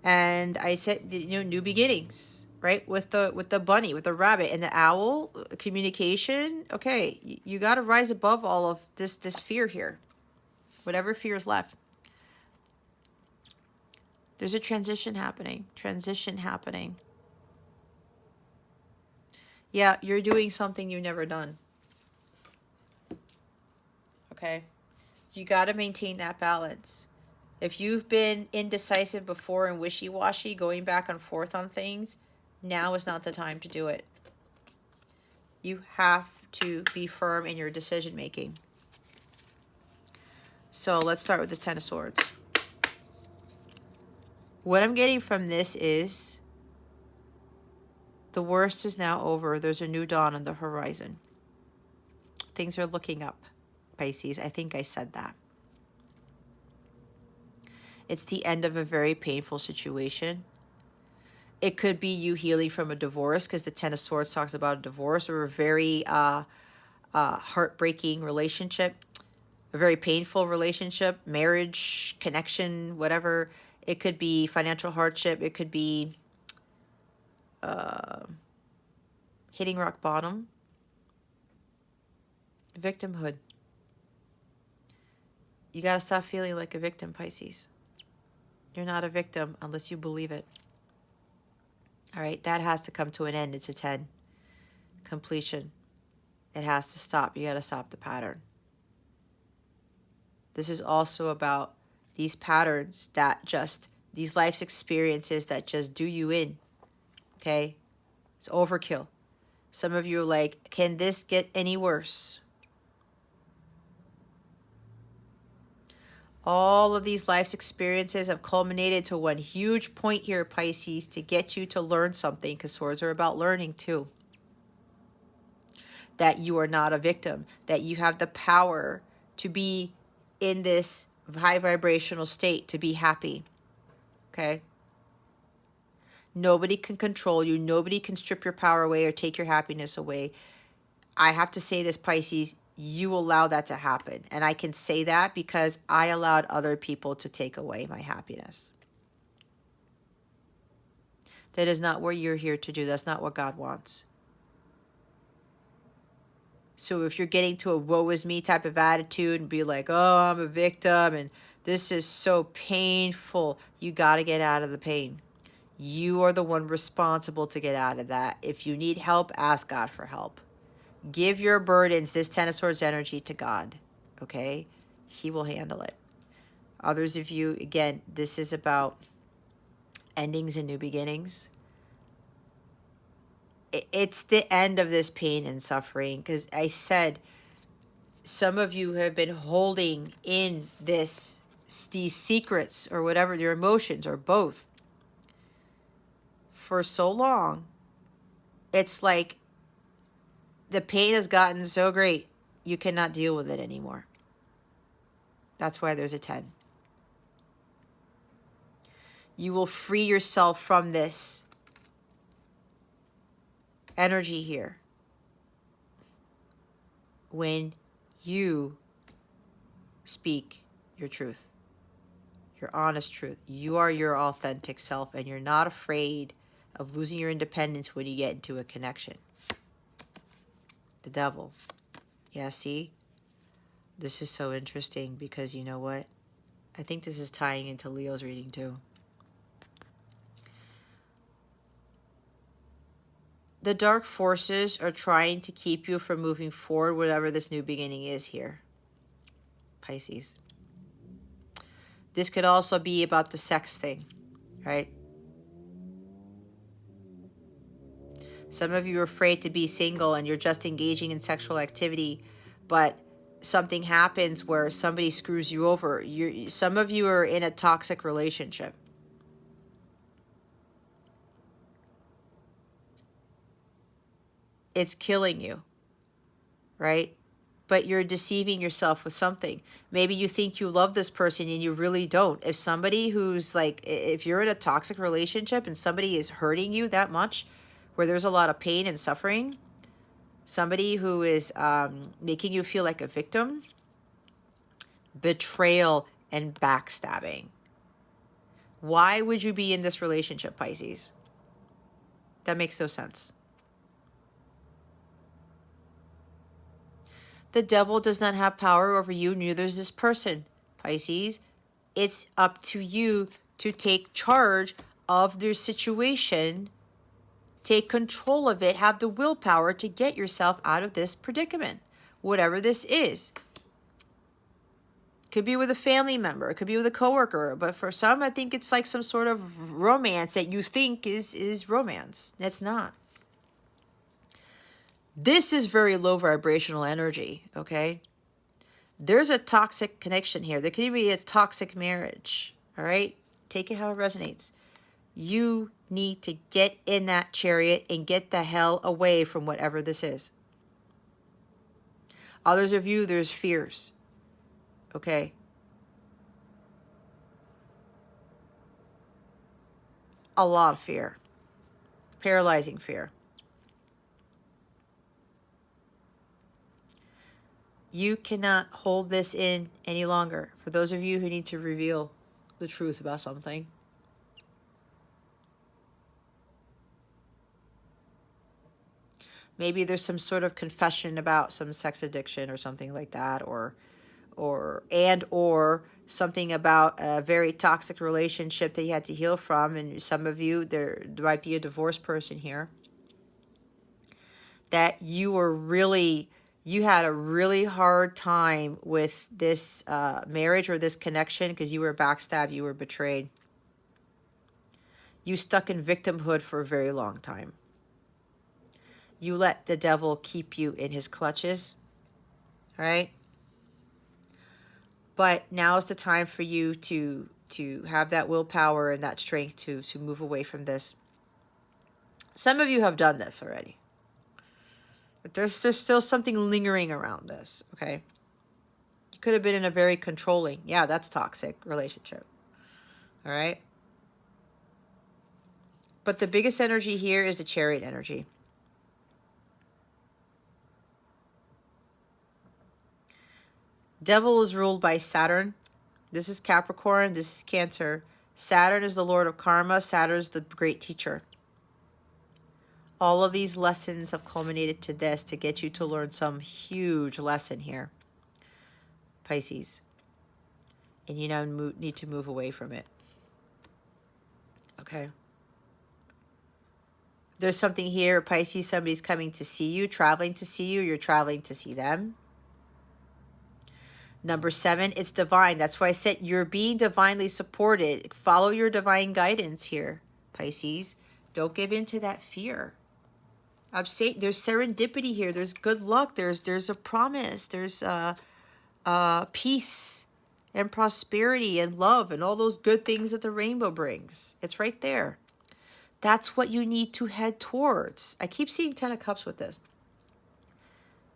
Speaker 1: And I said, new beginnings, right? With the bunny, with the rabbit and the owl, communication. Okay, you got to rise above all of this fear here. Whatever fear is left. There's a transition happening. Yeah, you're doing something you've never done. Okay? You got to maintain that balance. If you've been indecisive before and wishy-washy, going back and forth on things, now is not the time to do it. You have to be firm in your decision making. So let's start with the Ten of Swords. What I'm getting from this is the worst is now over. There's a new dawn on the horizon. Things are looking up, Pisces. I think I said that. It's the end of a very painful situation. It could be you healing from a divorce, because the Ten of Swords talks about a divorce, or a very heartbreaking relationship, a very painful relationship, marriage, connection, whatever. It could be financial hardship. It could be hitting rock bottom. Victimhood. You got to stop feeling like a victim, Pisces. You're not a victim unless you believe it. All right, that has to come to an end. It's a 10. Completion. It has to stop. You got to stop the pattern. This is also about these patterns that just, these life's experiences that just do you in. Okay? It's overkill. Some of you are like, can this get any worse? All of these life's experiences have culminated to one huge point here, Pisces, to get you to learn something, because swords are about learning too. That you are not a victim, that you have the power to be in this high vibrational state, to be happy. Okay? Nobody can control you. Nobody can strip your power away or take your happiness away. I have to say this, Pisces, you allow that to happen. And I can say that because I allowed other people to take away my happiness. That is not what you're here to do. That's not what God wants. So if you're getting to a woe is me type of attitude and be like, oh, I'm a victim and this is so painful, you got to get out of the pain. You are the one responsible to get out of that. If you need help, ask God for help. Give your burdens, this Ten of Swords energy, to God, okay? He will handle it. Others of you, again, this is about endings and new beginnings. it's the end of this pain and suffering, because I said some of you have been holding in these secrets or whatever, your emotions or both, for so long. It's like the pain has gotten so great you cannot deal with it anymore. That's why there's a 10. You will free yourself from this energy here when you speak your truth, your honest truth. You are your authentic self, and you're not afraid of losing your independence when you get into a connection. The devil. Yeah, see? This is so interesting because you know what? I think this is tying into Leo's reading too. The dark forces are trying to keep you from moving forward, whatever this new beginning is here, Pisces. This could also be about the sex thing, right? Some of you are afraid to be single and you're just engaging in sexual activity, but something happens where somebody screws you over. Some of you are in a toxic relationship. It's killing you, right? But you're deceiving yourself with something. Maybe you think you love this person and you really don't. If somebody who's like, if you're in a toxic relationship and somebody is hurting you that much, where there's a lot of pain and suffering, somebody who is making you feel like a victim, betrayal and backstabbing. Why would you be in this relationship, Pisces? That makes no sense. The devil does not have power over you, neither does this person, Pisces. It's up to you to take charge of their situation, take control of it, have the willpower to get yourself out of this predicament, whatever this is. Could be with a family member, it could be with a coworker, but for some, I think it's like some sort of romance that you think is romance. It's not. This is very low vibrational energy, okay? There's a toxic connection here. There could even be a toxic marriage, all right? Take it how it resonates. You need to get in that chariot and get the hell away from whatever this is. Others of you, there's fears, okay? A lot of fear. Paralyzing fear. You cannot hold this in any longer. For those of you who need to reveal the truth about something, maybe there's some sort of confession about some sex addiction or something like that, or something about a very toxic relationship that you had to heal from. And some of you, there might be a divorced person here that you had a really hard time with this marriage or this connection because you were backstabbed, you were betrayed. You stuck in victimhood for a very long time. You let the devil keep you in his clutches, all right? But now is the time for you to have that willpower and that strength to move away from this. Some of you have done this already. But there's still something lingering around this, okay? You could have been in a very controlling, yeah, that's toxic relationship, all right? But the biggest energy here is the chariot energy. Devil is ruled by Saturn. This is Capricorn, this is Cancer. Saturn is the lord of karma. Saturn is the great teacher. All of these lessons have culminated to this to get you to learn some huge lesson here, Pisces. And you now need to move away from it. Okay. There's something here, Pisces, somebody's coming to see you, traveling to see you, you're traveling to see them. Number 7, it's divine. That's why I said you're being divinely supported. Follow your divine guidance here, Pisces. Don't give in to that fear. I'm saying there's serendipity here. There's good luck. There's a promise. There's peace and prosperity and love and all those good things that the rainbow brings. It's right there. That's what you need to head towards. I keep seeing 10 of Cups with this.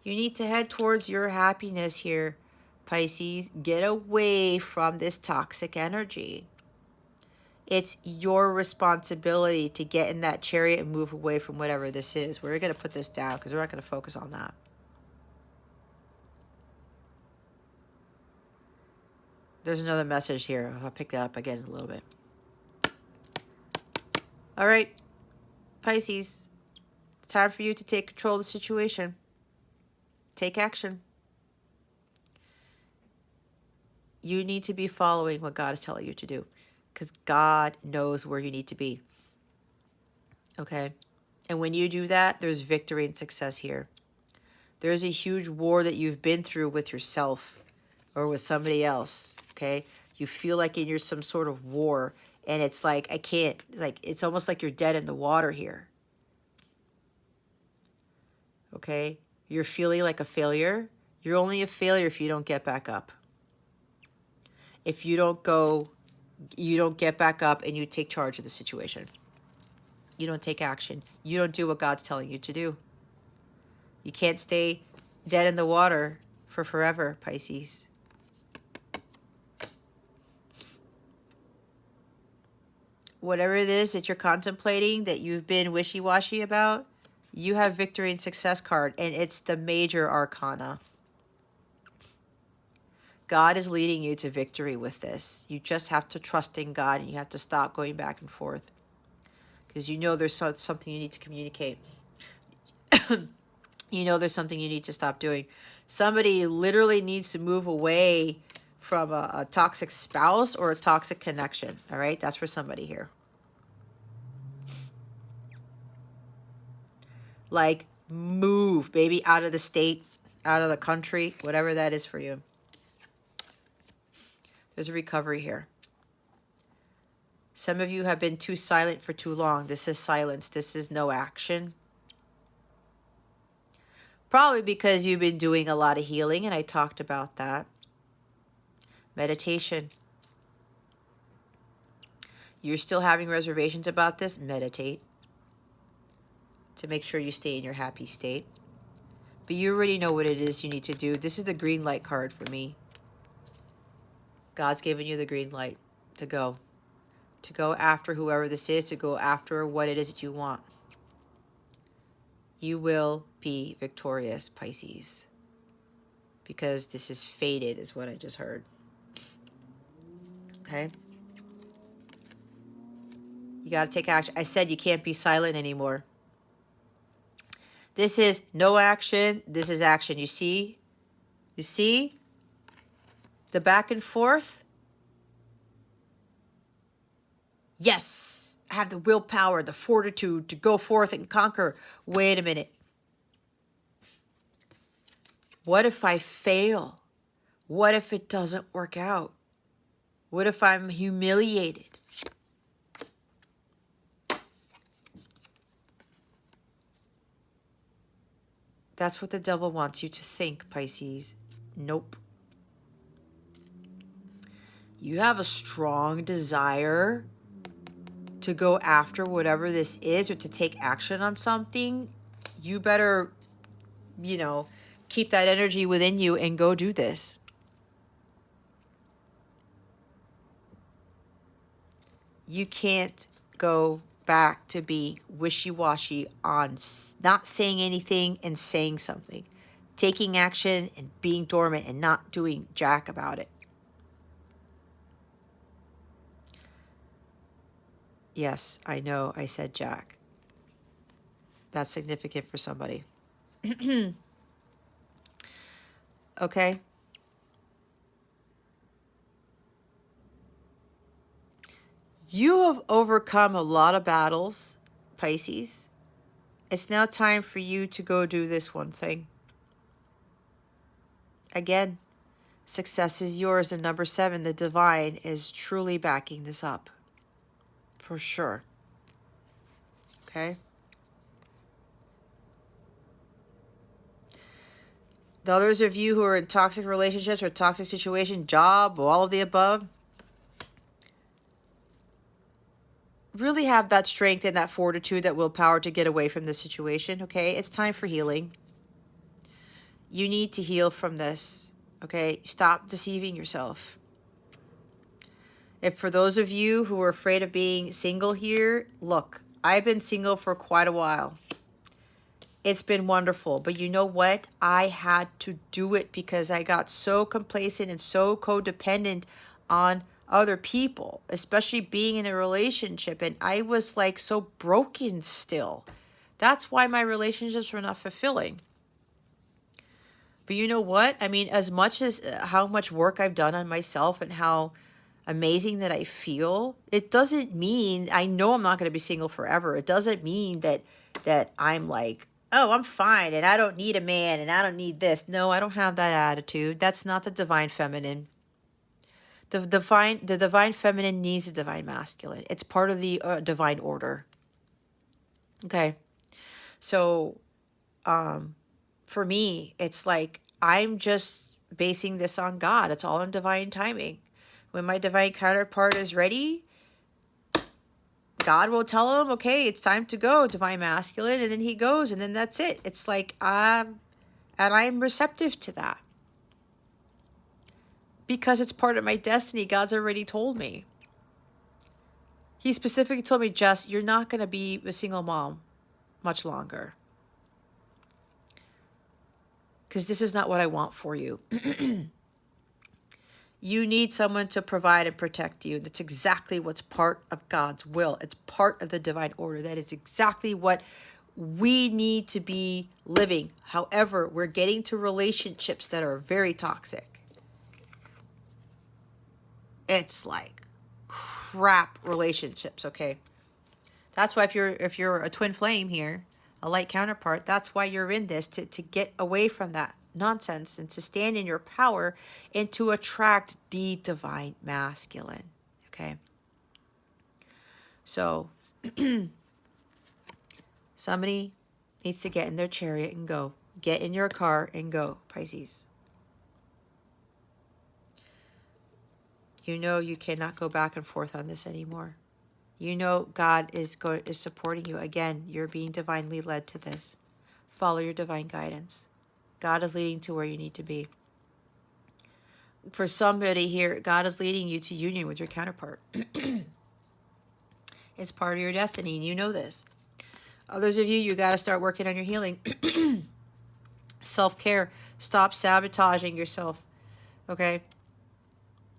Speaker 1: You need to head towards your happiness here, Pisces. Get away from this toxic energy. It's your responsibility to get in that chariot and move away from whatever this is. We're going to put this down because we're not going to focus on that. There's another message here. I'll pick that up again in a little bit. All right, Pisces. It's time for you to take control of the situation. Take action. You need to be following what God is telling you to do because God knows where you need to be. Okay? And when you do that, there's victory and success here. There's a huge war that you've been through with yourself or with somebody else. Okay? You feel like you're some sort of war, and it's like, I can't, like, it's almost like you're dead in the water here. Okay? You're feeling like a failure. You're only a failure if you don't get back up. If you don't get back up and you take charge of the situation. You don't take action. You don't do what God's telling you to do. You can't stay dead in the water for forever, Pisces. Whatever it is that you're contemplating, that you've been wishy-washy about, you have victory and success card, and it's the major arcana. God is leading you to victory with this. You just have to trust in God, and you have to stop going back and forth. Because you know there's something you need to communicate. You know there's something you need to stop doing. Somebody literally needs to move away from a toxic spouse or a toxic connection. All right? That's for somebody here. Like, move, baby, out of the state, out of the country, whatever that is for you. There's a recovery here. Some of you have been too silent for too long. This is silence. This is no action. Probably because you've been doing a lot of healing, and I talked about that. Meditation. You're still having reservations about this? Meditate. To make sure you stay in your happy state. But you already know what it is you need to do. This is the green light card for me. God's given you the green light to go. To go after whoever this is, to go after what it is that you want. You will be victorious, Pisces. Because this is fated, is what I just heard. Okay? You got to take action. I said you can't be silent anymore. This is no action. This is action. You see? You see? The back and forth? Yes, I have the willpower, the fortitude to go forth and conquer. Wait a minute. What if I fail? What if it doesn't work out? What if I'm humiliated? That's what the devil wants you to think, Pisces. Nope. You have a strong desire to go after whatever this is or to take action on something. You better, keep that energy within you and go do this. You can't go back to being wishy-washy on not saying anything and saying something. Taking action and being dormant and not doing jack about it. Yes, I know I said jack. That's significant for somebody. Okay? You have overcome a lot of battles, Pisces. It's now time for you to go do this one thing. Again, success is yours. And number 7, the divine is truly backing this up. For sure. Okay? The others of you who are in toxic relationships or toxic situation, job, all of the above, really have that strength and that fortitude, that willpower to get away from this situation, okay? It's time for healing. You need to heal from this, okay? Stop deceiving yourself. If for those of you who are afraid of being single here, look, I've been single for quite a while. It's been wonderful, but you know what? I had to do it because I got so complacent and so codependent on other people, especially being in a relationship. And I was like so broken still. That's why my relationships were not fulfilling. But you know what? I mean, as much as how much work I've done on myself and how amazing that I feel, it doesn't mean, I know I'm not going to be single forever. It doesn't mean that I'm like, oh, I'm fine and I don't need a man and I don't need this. No, I don't have that attitude. That's not the divine feminine. The divine feminine needs a divine masculine. It's part of the divine order. Okay. So for me, it's like I'm just basing this on God. It's all in divine timing. When my divine counterpart is ready, God will tell him, okay, it's time to go, divine masculine, and then he goes, and then that's it. It's like, and I'm receptive to that. Because it's part of my destiny. God's already told me. He specifically told me, Jess, you're not going to be a single mom much longer. Because this is not what I want for you. You need someone to provide and protect you. That's exactly what's part of God's will. It's part of the divine order. That is exactly what we need to be living. However, we're getting to relationships that are very toxic. It's like crap relationships, okay? That's why if you're a twin flame here, a light counterpart, that's why you're in this, to get away from that nonsense and to stand in your power and to attract the divine masculine, okay? So somebody needs to get in their chariot and go. Get in your car and go, Pisces. You know you cannot go back and forth on this anymore. You know God is supporting you. Again, you're being divinely led to this. Follow your divine guidance. God is leading to where you need to be. For somebody here, God is leading you to union with your counterpart. It's part of your destiny, and you know this. Others of you, you got to start working on your healing. Self-care. Stop sabotaging yourself, okay?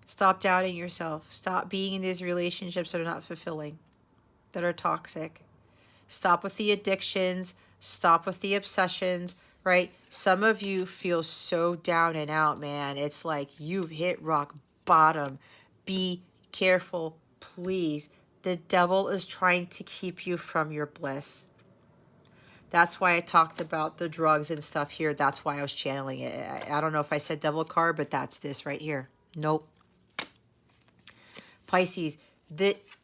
Speaker 1: Stop doubting yourself. Stop being in these relationships that are not fulfilling, that are toxic. Stop with the addictions. Stop with the obsessions, right? Some of you feel so down and out, man. It's like you've hit rock bottom. Be careful, please. The devil is trying to keep you from your bliss. That's why I talked about the drugs and stuff here. That's why I was channeling it. I don't know if I said devil card, but that's this right here. Nope. Pisces,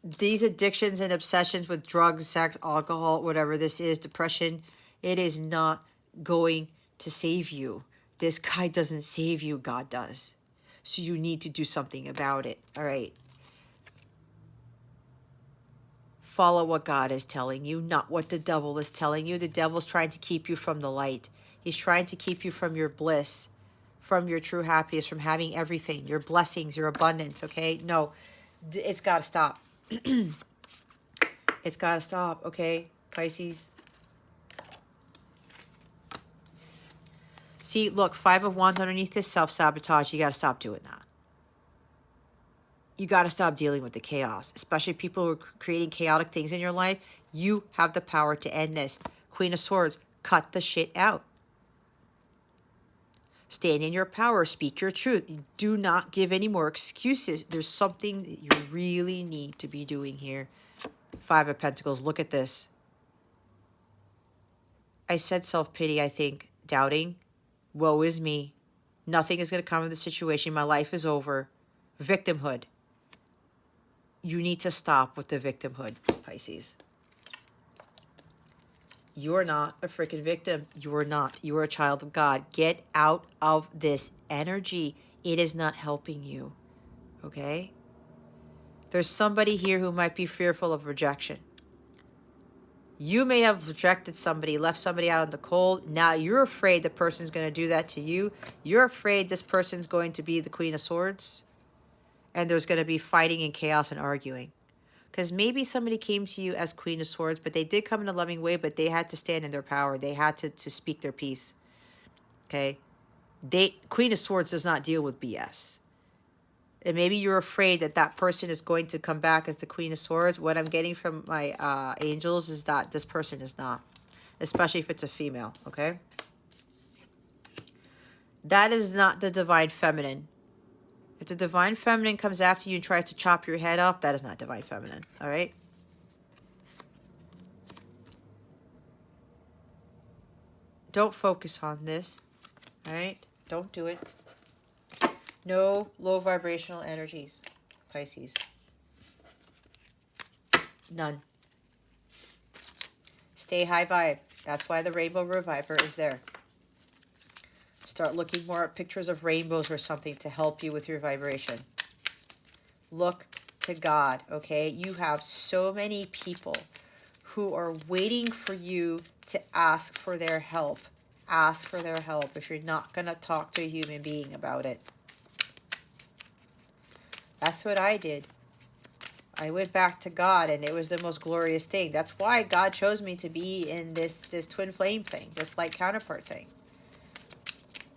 Speaker 1: these addictions and obsessions with drugs, sex, alcohol, whatever this is, depression, it is not going to save you. This guy doesn't save you. God does. So you need to do something about it. All right. Follow what God is telling you, not what the devil is telling you. The devil's trying to keep you from the light. He's trying to keep you from your bliss, from your true happiness, from having everything, your blessings, your abundance, okay? No, it's got to stop. It's got to stop, okay, Pisces? See, look, Five of Wands underneath this, self-sabotage. You got to stop doing that. You got to stop dealing with the chaos, especially people who are creating chaotic things in your life. You have the power to end this. Queen of Swords, cut the shit out. Stand in your power. Speak your truth. Do not give any more excuses. There's something that you really need to be doing here. Five of Pentacles, look at this. I said self-pity, I think. Doubting. Woe is me. Nothing is going to come of the situation. My life is over. Victimhood. You need to stop with the victimhood, Pisces. You're not a freaking victim. You're not. You're a child of God. Get out of this energy. It is not helping you. Okay? There's somebody here who might be fearful of rejection. You may have rejected somebody, left somebody out in the cold. Now you're afraid the person's going to do that to you. You're afraid this person's going to be the Queen of Swords. And there's going to be fighting and chaos and arguing. Because maybe somebody came to you as Queen of Swords, but they did come in a loving way, but they had to stand in their power. They had to speak their piece. Okay? Queen of Swords does not deal with BS. And maybe you're afraid that that person is going to come back as the Queen of Swords. What I'm getting from my angels is that this person is not. Especially if it's a female, okay? That is not the divine feminine. If the divine feminine comes after you and tries to chop your head off, that is not divine feminine, all right? Don't focus on this, all right? Don't do it. No low vibrational energies, Pisces. None. Stay high vibe. That's why the Rainbow Reviver is there. Start looking more at pictures of rainbows or something to help you with your vibration. Look to God, okay? You have so many people who are waiting for you to ask for their help. Ask for their help if you're not going to talk to a human being about it. That's what I did. I went back to God, and it was the most glorious thing. That's why God chose me to be in this twin flame thing, this light counterpart thing.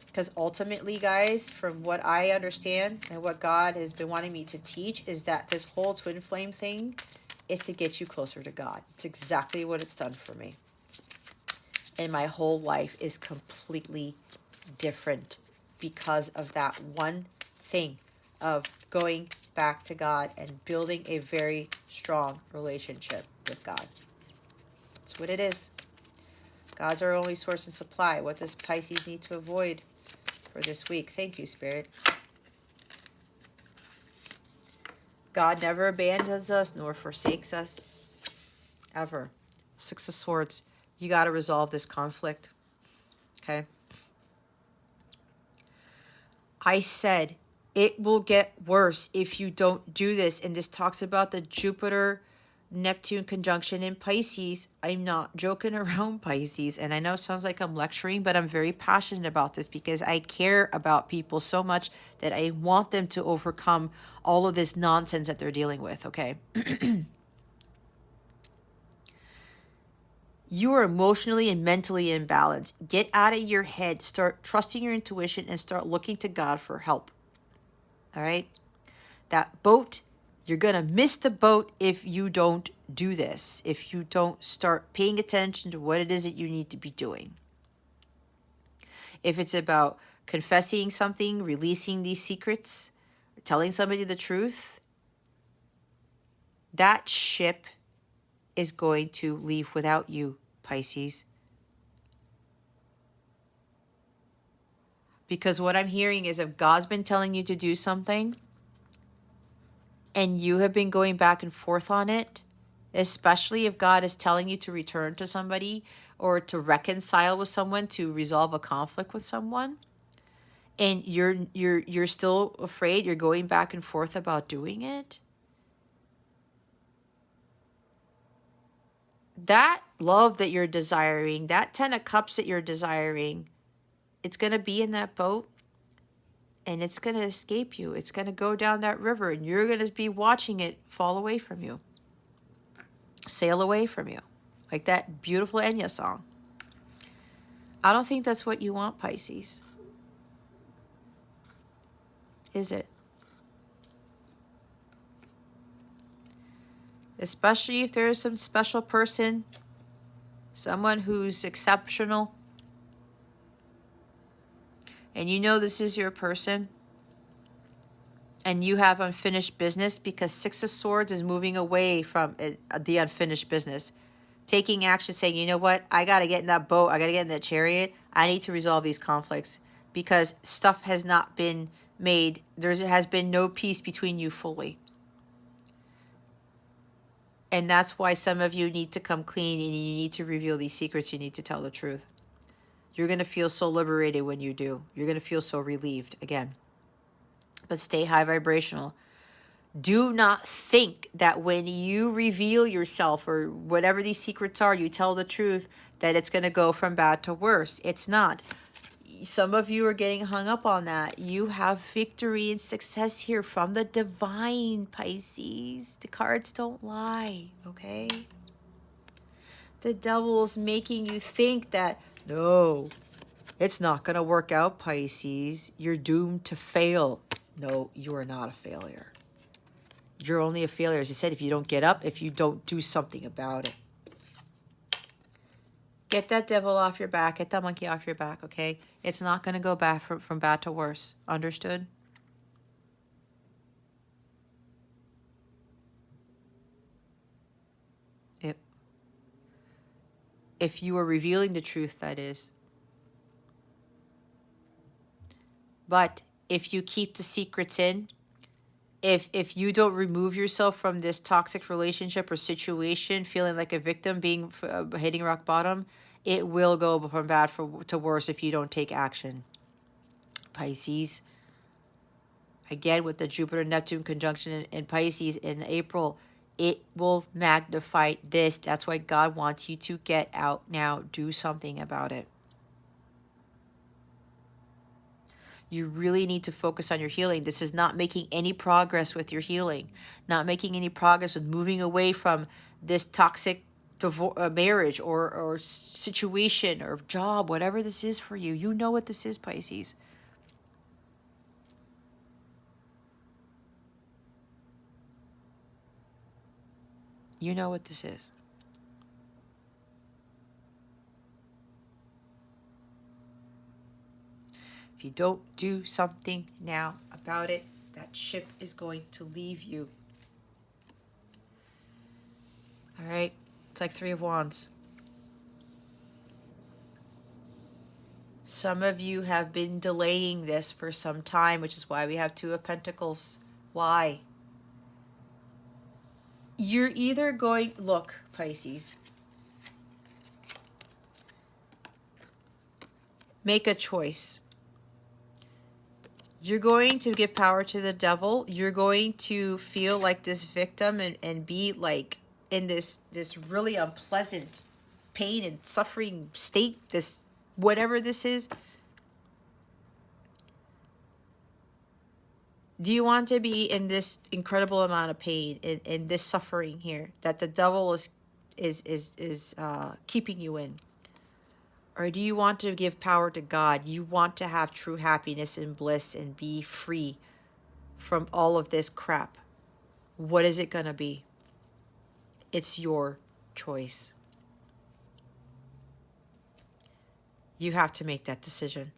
Speaker 1: Because ultimately, guys, from what I understand and what God has been wanting me to teach is that this whole twin flame thing is to get you closer to God. It's exactly what it's done for me. And my whole life is completely different because of that one thing of going back to God and building a very strong relationship with God. That's what it is. God's our only source and supply. What does Pisces need to avoid for this week? Thank you, Spirit. God never abandons us nor forsakes us. Ever. Six of Swords. You got to resolve this conflict. Okay? I said it will get worse if you don't do this. And this talks about the Jupiter-Neptune conjunction in Pisces. I'm not joking around, Pisces. And I know it sounds like I'm lecturing, but I'm very passionate about this because I care about people so much that I want them to overcome all of this nonsense that they're dealing with, okay? You are emotionally and mentally imbalanced. Get out of your head. Start trusting your intuition and start looking to God for help. All right? That boat, you're going to miss the boat if you don't do this. If you don't start paying attention to what it is that you need to be doing. If it's about confessing something, releasing these secrets, telling somebody the truth, that ship is going to leave without you, Pisces. Because what I'm hearing is if God's been telling you to do something and you have been going back and forth on it, especially if God is telling you to return to somebody or to reconcile with someone, to resolve a conflict with someone, and you're still afraid, you're going back and forth about doing it, that love that you're desiring, that 10 of Cups that you're desiring, it's going to be in that boat and it's going to escape you. It's going to go down that river and you're going to be watching it fall away from you, sail away from you, like that beautiful Enya song. I don't think that's what you want, Pisces. Is it? Especially if there is some special person, someone who's exceptional, and you know this is your person, and you have unfinished business, because Six of Swords is moving away from the unfinished business. Taking action, saying, you know what, I got to get in that boat, I got to get in that chariot, I need to resolve these conflicts, because stuff has not been made, there has been no peace between you fully. And that's why some of you need to come clean and you need to reveal these secrets. You need to tell the truth. You're going to feel so liberated when you do. You're going to feel so relieved again. But stay high vibrational. Do not think that when you reveal yourself or whatever these secrets are, you tell the truth, that it's going to go from bad to worse. It's not. Some of you are getting hung up on that. You have victory and success here from the divine, Pisces. The cards don't lie, okay? The devil's making you think that, no, it's not going to work out, Pisces. You're doomed to fail. No, you are not a failure. You're only a failure, as I said, if you don't get up, if you don't do something about it. Get that devil off your back. Get that monkey off your back, okay? It's not going to go back from bad to worse. Understood? If you are revealing the truth, that is. But if you keep the secrets in, if you don't remove yourself from this toxic relationship or situation, feeling like a victim, being hitting rock bottom, it will go from bad to worse if you don't take action. Pisces. Again, with the Jupiter-Neptune conjunction in Pisces in April, it will magnify this. That's why God wants you to get out now. Do something about it. You really need to focus on your healing. This is not making any progress with your healing. Not making any progress with moving away from this toxic marriage or situation or job, whatever this is for you. You know what this is, Pisces. You know what this is. If you don't do something now about it, that ship is going to leave you. All right? It's like 3 of Wands. Some of you have been delaying this for some time, which is why we have 2 of Pentacles. Why? You're either going... Look, Pisces. Make a choice. You're going to give power to the devil. You're going to feel like this victim and be like in this really unpleasant pain and suffering state, this whatever this is. Do you want to be in this incredible amount of pain, in this suffering here that the devil is keeping you in? Or do you want to give power to God? You want to have true happiness and bliss and be free from all of this crap. What is it going to be? It's your choice. You have to make that decision.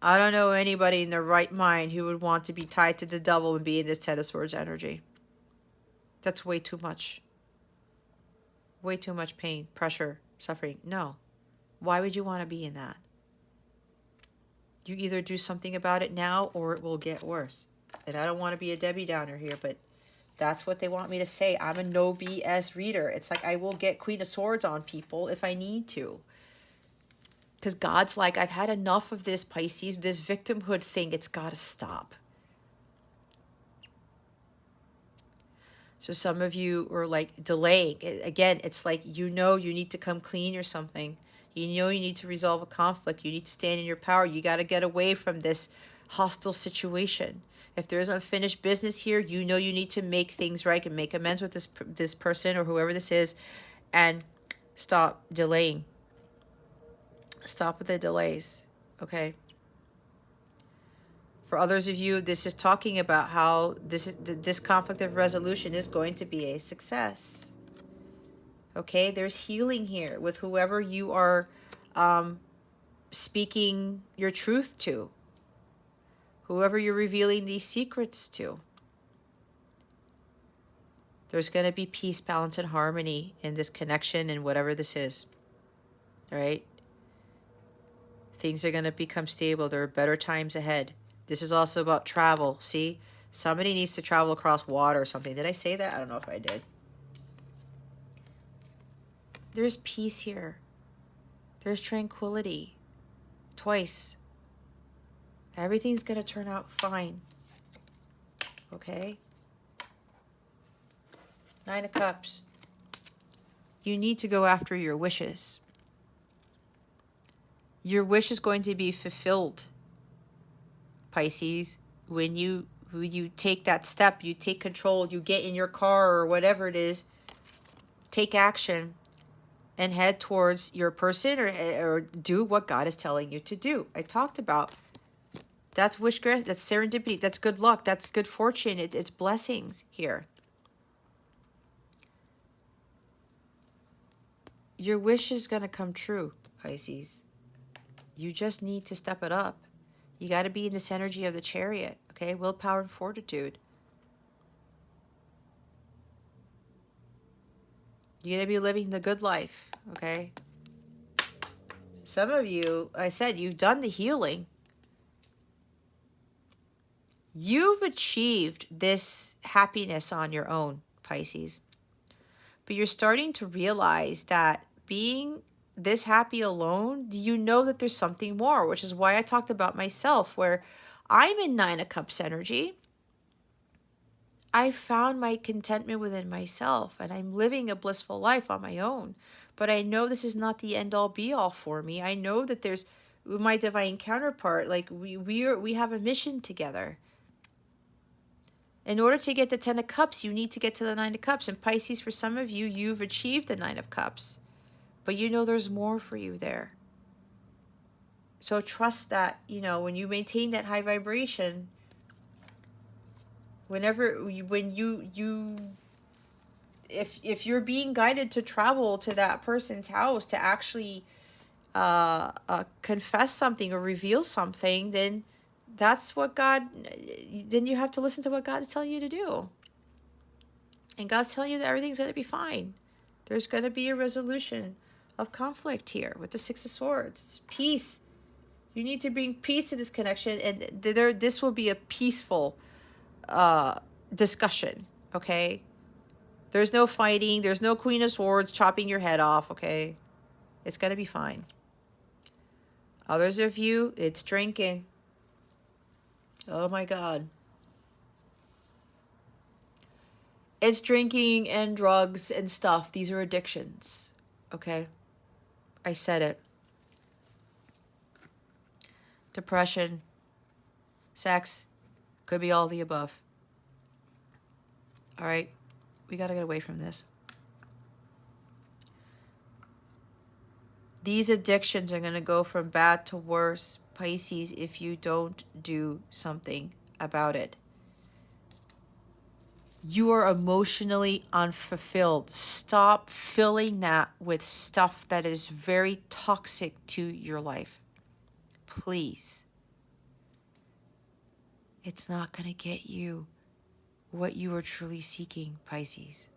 Speaker 1: I don't know anybody in their right mind who would want to be tied to the devil and be in this 10 of Swords energy. That's way too much. Way too much pain, pressure, suffering. No. Why would you want to be in that? You either do something about it now or it will get worse. And I don't want to be a Debbie Downer here, but that's what they want me to say. I'm a no BS reader. It's like I will get Queen of Swords on people if I need to. Because God's like, I've had enough of this, Pisces, this victimhood thing. It's got to stop. So some of you are like delaying. Again, it's like, you know, you need to come clean or something. You know, you need to resolve a conflict. You need to stand in your power. You got to get away from this hostile situation. If there's unfinished business here, you know you need to make things right and make amends with this person or whoever this is, and stop delaying. Stop with the delays, okay? For others of you, this is talking about how this conflict of resolution is going to be a success. Okay, there's healing here with whoever you are speaking your truth to. Whoever you're revealing these secrets to. There's going to be peace, balance, and harmony in this connection and whatever this is. All right? Things are going to become stable. There are better times ahead. This is also about travel, see? Somebody needs to travel across water or something. Did I say that? I don't know if I did. There's peace here. There's tranquility. Twice. Everything's going to turn out fine. Okay? 9 of Cups. You need to go after your wishes. Your wish is going to be fulfilled, Pisces, when you take that step, you take control, you get in your car or whatever it is, take action and head towards your person, or do what God is telling you to do. I talked about that's wish grant, that's serendipity, that's good luck, that's good fortune, it's blessings here. Your wish is going to come true, Pisces. You just need to step it up. You got to be in this energy of the Chariot, okay? Willpower and fortitude. You're going to be living the good life, okay? Some of you, I said, you've done the healing. You've achieved this happiness on your own, Pisces. But you're starting to realize that being this happy alone, you know that there's something more, which is why I talked about myself, where I'm in 9 of Cups energy. I found my contentment within myself, and I'm living a blissful life on my own. But I know this is not the end all be all for me. I know that there's my divine counterpart, like we have a mission together. In order to get the 10 of Cups, you need to get to the 9 of Cups. And Pisces, for some of you, you've achieved the 9 of Cups. But you know there's more for you there. So trust that, you know, when you maintain that high vibration, when if you're being guided to travel to that person's house to actually confess something or reveal something, then that's what then you have to listen to what God is telling you to do. And God's telling you that everything's going to be fine. There's going to be a resolution of conflict here with the 6 of Swords. It's peace. You need to bring peace to this connection, and this will be a peaceful discussion, okay? There's no fighting. There's no Queen of Swords chopping your head off, okay? It's going to be fine. Others of you, it's drinking. Oh my God. It's drinking and drugs and stuff. These are addictions, okay? I said it. Depression, sex, could be all the above. All right? We got to get away from this. These addictions are going to go from bad to worse, Pisces, if you don't do something about it. You are emotionally unfulfilled. Stop filling that with stuff that is very toxic to your life. Please. It's not going to get you what you are truly seeking, Pisces.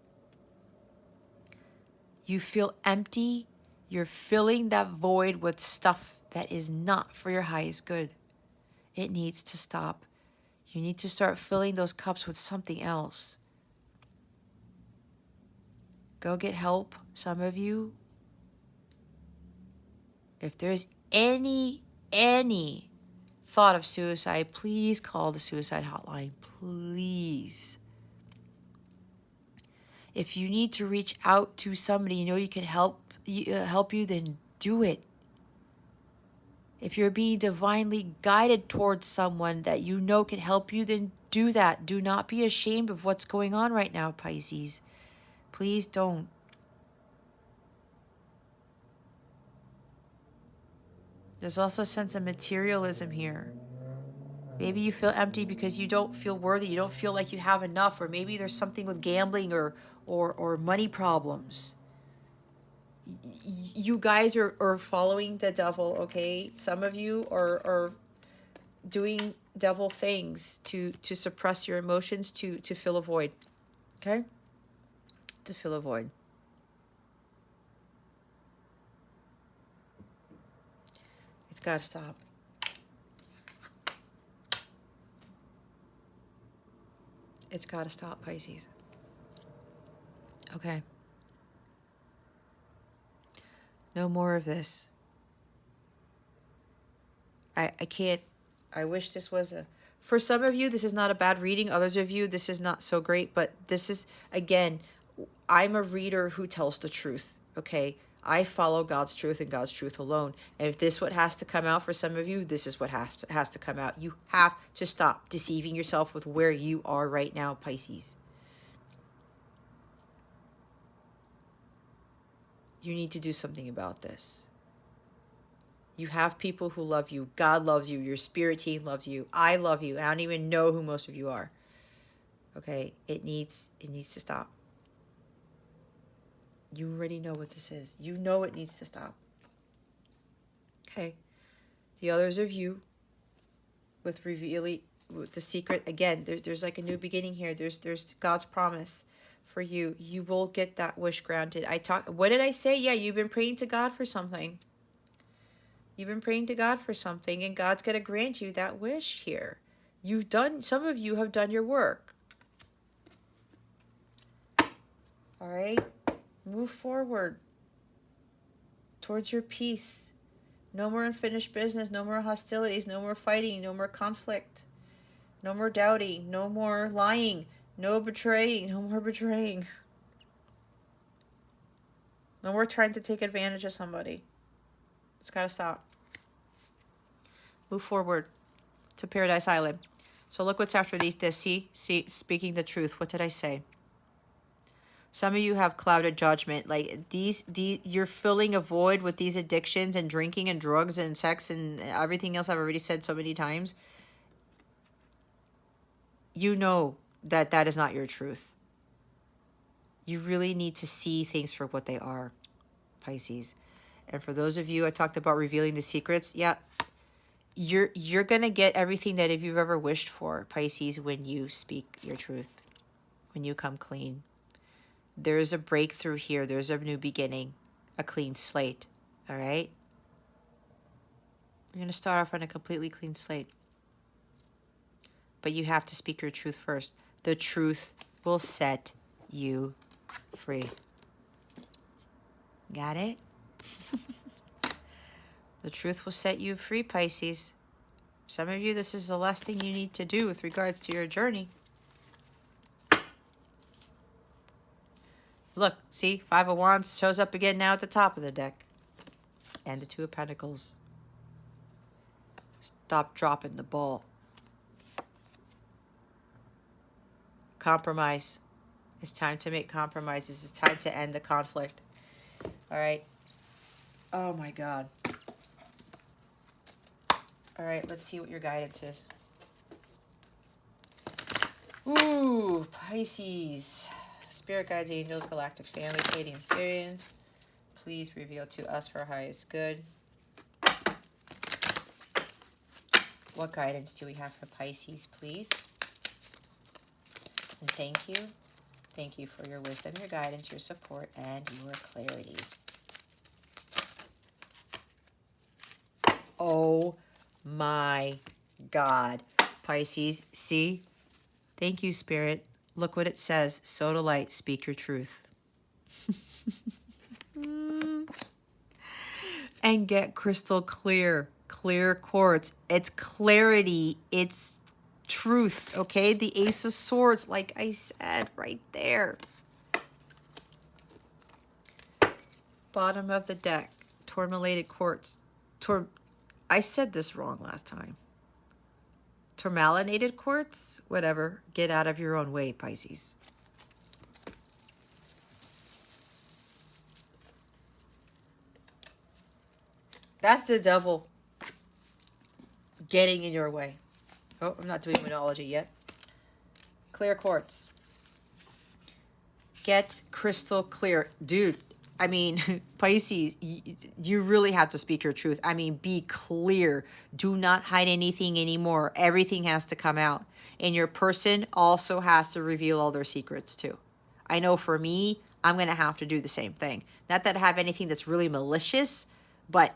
Speaker 1: You feel empty. You're filling that void with stuff that is not for your highest good. It needs to stop. You need to start filling those cups with something else. Go get help, some of you. If there's any thought of suicide, please call the suicide hotline, please. If you need to reach out to somebody you know you can help you, then do it. If you're being divinely guided towards someone that you know can help you, then do that. Do not be ashamed of what's going on right now, Pisces. Please don't. There's also a sense of materialism here. Maybe you feel empty because you don't feel worthy. You don't feel like you have enough. Or maybe there's something with gambling or money problems. You guys are following the devil, okay? Some of you are doing devil things to suppress your emotions, to fill a void, okay? To fill a void. It's got to stop. It's got to stop, Pisces. Okay. No more of this. I can't. I wish this was a... For some of you, this is not a bad reading. Others of you, this is not so great. But this is, again, I'm a reader who tells the truth, okay? I follow God's truth and God's truth alone. And if this is what has to come out for some of you, this is what has to come out. You have to stop deceiving yourself with where you are right now, Pisces. You need to do something about this. You have people who love you. God loves you. Your spirit team loves you. I love you. I don't even know who most of you are. Okay? It needs to stop. You already know what this is. You know it needs to stop. Okay? The others of you with revealing with the secret, again, there's like a new beginning here. There's God's promise for you. You will get that wish granted. What did I say? Yeah, you've been praying to God for something. You've been praying to God for something, and God's going to grant you that wish here. Some of you have done your work. All right? Move forward towards your peace. No more unfinished business, no more hostilities, no more fighting, no more conflict, no more doubting, no more lying, no more betraying. No more trying to take advantage of somebody. It's got to stop. Move forward to Paradise Island. So look what's after this. See, speaking the truth. What did I say? Some of you have clouded judgment. Like these you're filling a void with these addictions and drinking and drugs and sex and everything else I've already said so many times. You know that is not your truth. You really need to see things for what they are, Pisces. And for those of you, I talked about revealing the secrets. Yeah, you're going to get everything that if you've ever wished for, Pisces, when you speak your truth, when you come clean. There's a breakthrough here. There's a new beginning, a clean slate. All right? You're going to start off on a completely clean slate. But you have to speak your truth first. The truth will set you free. Got it? The truth will set you free, Pisces. Some of you, this is the last thing you need to do with regards to your journey. Look, see, Five of Wands shows up again now at the top of the deck. And the Two of Pentacles. Stop dropping the ball. Compromise. It's time to make compromises. It's time to end the conflict. All right. Oh, my God. All right, let's see what your guidance is. Ooh, Pisces. Spirit guides, angels, galactic family, Pleiadian Syrians. Please reveal to us for our highest good. What guidance do we have for Pisces, please? And thank you. Thank you for your wisdom, your guidance, your support, and your clarity. Oh my God. Pisces, see? Thank you, Spirit. Look what it says. Sow to light, speak your truth. And get crystal clear. Clear quartz. It's clarity. It's truth, okay? The Ace of Swords, like I said, right there. Bottom of the deck. Tourmalated quartz. I said this wrong last time. Tourmalinated quartz? Whatever. Get out of your own way, Pisces. That's the devil getting in your way. Oh, I'm not doing Monology yet. Clear quartz. Get crystal clear. Dude, I mean, Pisces, you really have to speak your truth. I mean, be clear. Do not hide anything anymore. Everything has to come out. And your person also has to reveal all their secrets too. I know for me, I'm going to have to do the same thing. Not that I have anything that's really malicious, but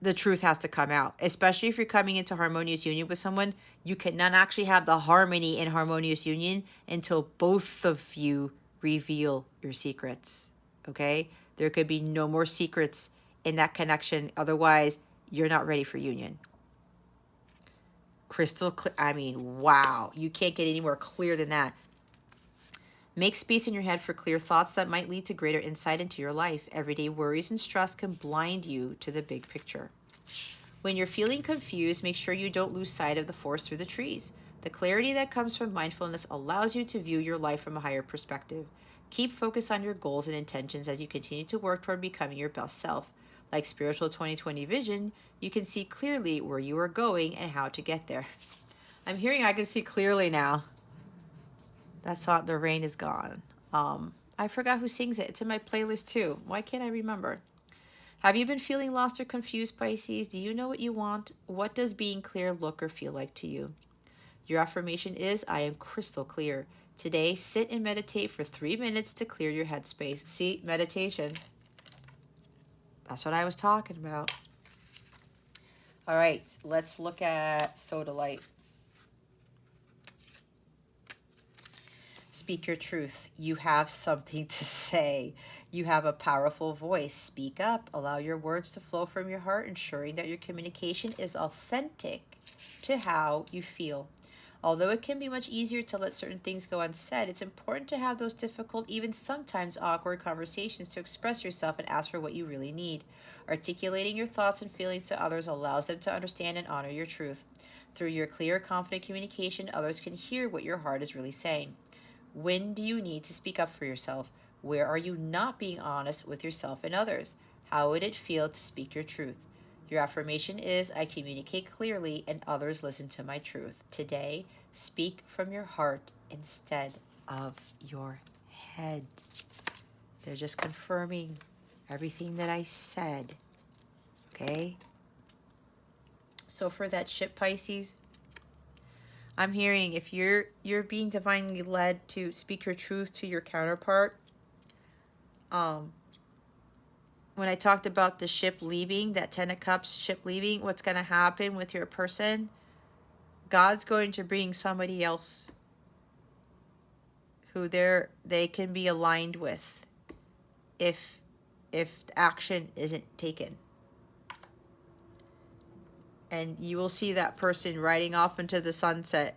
Speaker 1: the truth has to come out, especially if you're coming into harmonious union with someone. You cannot actually have the harmony in harmonious union until both of you reveal your secrets. Okay? There could be no more secrets in that connection. Otherwise, you're not ready for union. Crystal clear. I mean, wow. You can't get any more clear than that. Make space in your head for clear thoughts that might lead to greater insight into your life. Everyday worries and stress can blind you to the big picture. When you're feeling confused, make sure you don't lose sight of the forest through the trees. The clarity that comes from mindfulness allows you to view your life from a higher perspective. Keep focus on your goals and intentions as you continue to work toward becoming your best self. Like spiritual 2020 vision, you can see clearly where you are going and how to get there. I'm hearing I can see clearly now. That song, The Rain Is Gone. I forgot who sings it. It's in my playlist too. Why can't I remember? Have you been feeling lost or confused, Pisces? Do you know what you want? What does being clear look or feel like to you? Your affirmation is, I am crystal clear. Today, sit and meditate for 3 minutes to clear your headspace. See, meditation. That's what I was talking about. All right, let's look at Sodalite. Speak your truth. You have something to say. You have a powerful voice. Speak up. Allow your words to flow from your heart, ensuring that your communication is authentic to how you feel. Although it can be much easier to let certain things go unsaid, it's important to have those difficult, even sometimes awkward conversations to express yourself and ask for what you really need. Articulating your thoughts and feelings to others allows them to understand and honor your truth. Through your clear, confident communication, others can hear what your heart is really saying. When do you need to speak up for yourself? Where are you not being honest with yourself and others? How would it feel to speak your truth? Your affirmation is, I communicate clearly and others listen to my truth. Today, speak from your heart instead of your head. They're just confirming everything that I said. Okay? So for that ship, Pisces, I'm hearing if you're being divinely led to speak your truth to your counterpart. When I talked about the ship leaving, that 10 of Cups ship leaving, what's going to happen with your person? God's going to bring somebody else who they can be aligned with if action isn't taken. And you will see that person riding off into the sunset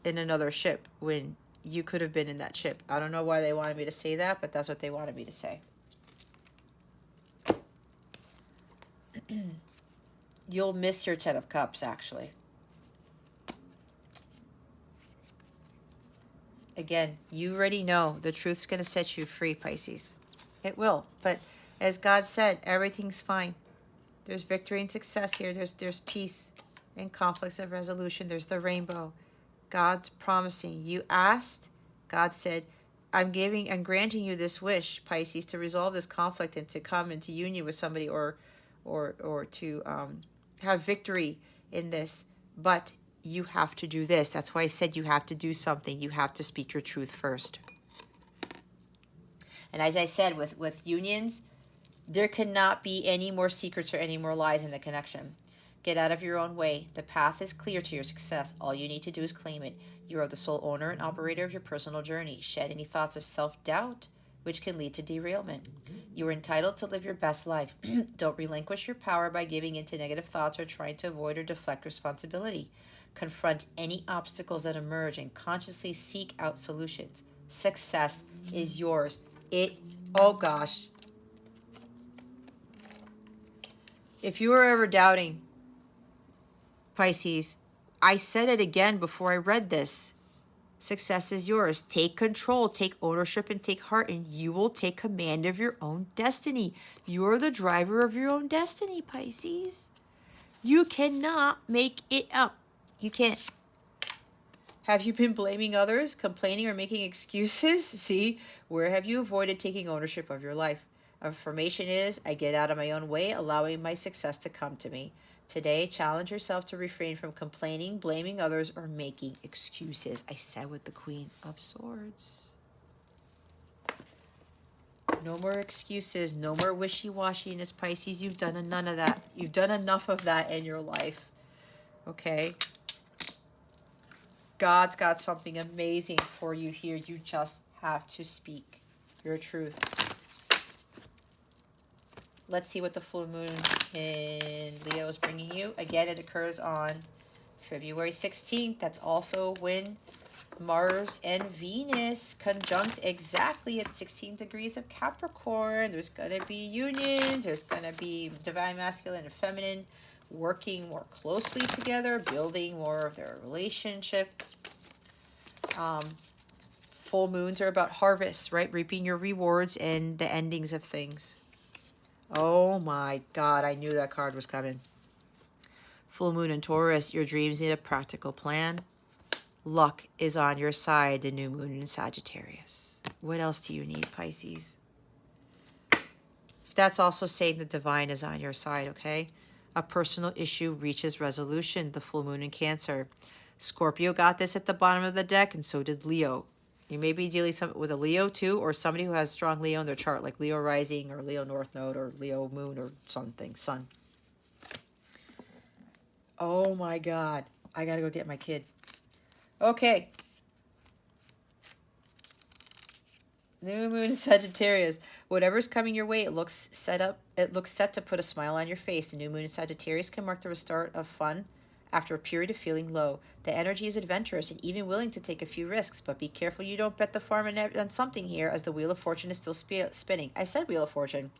Speaker 1: in another ship when you could have been in that ship. I don't know why they wanted me to say that, but that's what they wanted me to say. You'll miss your 10 of Cups, actually. Again, you already know the truth's going to set you free, Pisces. It will. But as God said, everything's fine. There's victory and success here. There's peace and conflicts of resolution. There's the rainbow. God's promising. You asked. God said, I'm granting you this wish, Pisces, to resolve this conflict and to come into union with somebody or to have victory in this. But you have to do this. That's why I said you have to do something. You have to speak your truth first. And as I said, with unions, there cannot be any more secrets or any more lies in the connection. Get out of your own way. The path is clear to your success. All you need to do is claim it. You are the sole owner and operator of your personal journey. Shed any thoughts of self-doubt, which can lead to derailment. You are entitled to live your best life. Don't relinquish your power by giving in to negative thoughts or trying to avoid or deflect responsibility. Confront any obstacles that emerge and consciously seek out solutions. Success is yours. Oh gosh. If you were ever doubting, Pisces, I said it again before I read this. Success is yours. Take control, take ownership, and take heart, and you will take command of your own destiny. You are the driver of your own destiny, Pisces. You cannot make it up. You can't. Have you been blaming others, complaining, or making excuses? See, where have you avoided taking ownership of your life? Affirmation is, I get out of my own way, allowing my success to come to me. Today, challenge yourself to refrain from complaining, blaming others, or making excuses. I said with the Queen of Swords. No more excuses. No more wishy-washiness, Pisces. You've done none of that. You've done enough of that in your life. Okay? God's got something amazing for you here. You just have to speak your truth. Let's see what the full moon in Leo is bringing you. Again, it occurs on February 16th. That's also when Mars and Venus conjunct exactly at 16 degrees of Capricorn. There's going to be unions. There's going to be divine masculine and feminine working more closely together, building more of their relationship. Full moons are about harvests, right? Reaping your rewards and the endings of things. Oh my God, I knew that card was coming. Full moon in Taurus, your dreams need a practical plan. Luck is on your side, the new moon in Sagittarius. What else do you need, Pisces? That's also saying the divine is on your side, okay? A personal issue reaches resolution, the full moon in Cancer. Scorpio got this at the bottom of the deck, and so did Leo. You may be dealing with a Leo too, or somebody who has strong Leo in their chart, like Leo rising or Leo north node or Leo moon or something, sun. Oh my God. I gotta go get my kid. Okay. New moon Sagittarius. Whatever's coming your way, it looks set to put a smile on your face. The new moon in Sagittarius can mark the restart of fun after a period of feeling low. The energy is adventurous and even willing to take a few risks, but be careful you don't bet the farm on something here, as the Wheel of Fortune is still spinning. I said Wheel of Fortune.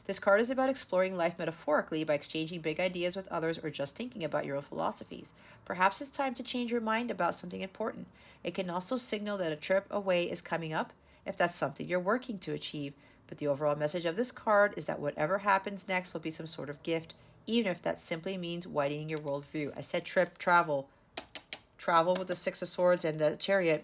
Speaker 1: This card is about exploring life metaphorically by exchanging big ideas with others or just thinking about your own philosophies. Perhaps it's time to change your mind about something important. It can also signal that a trip away is coming up, if that's something you're working to achieve. But the overall message of this card is that whatever happens next will be some sort of gift, even if that simply means widening your worldview. I said trip, travel. Travel with the Six of Swords and the Chariot.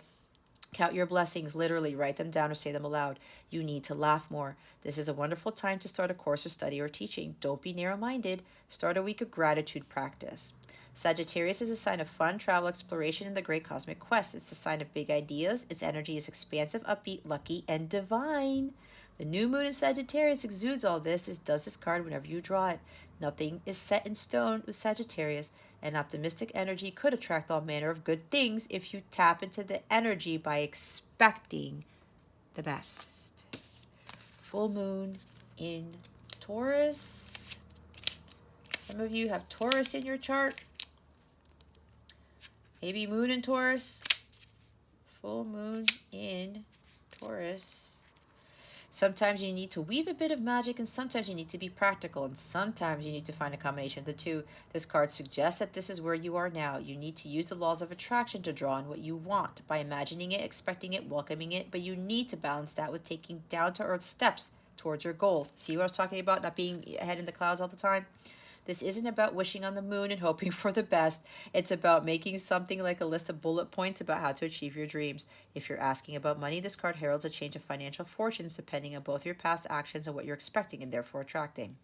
Speaker 1: Count your blessings, literally. Write them down or say them aloud. You need to laugh more. This is a wonderful time to start a course of study or teaching. Don't be narrow-minded. Start a week of gratitude practice. Sagittarius is a sign of fun, travel, exploration, and the great cosmic quest. It's a sign of big ideas. Its energy is expansive, upbeat, lucky, and divine. The new moon in Sagittarius exudes all this, as does this card whenever you draw it. Nothing is set in stone with Sagittarius. An optimistic energy could attract all manner of good things if you tap into the energy by expecting the best. Full moon in Taurus. Some of you have Taurus in your chart. Maybe moon in Taurus. Full moon in Taurus. Sometimes you need to weave a bit of magic, and sometimes you need to be practical, and sometimes you need to find a combination of the two. This card suggests that this is where you are now. You need to use the laws of attraction to draw in what you want by imagining it, expecting it, welcoming it, but you need to balance that with taking down-to-earth steps towards your goals. See what I was talking about? Not being ahead in the clouds all the time? This isn't about wishing on the moon and hoping for the best. It's about making something like a list of bullet points about how to achieve your dreams. If you're asking about money, this card heralds a change of financial fortunes depending on both your past actions and what you're expecting and therefore attracting.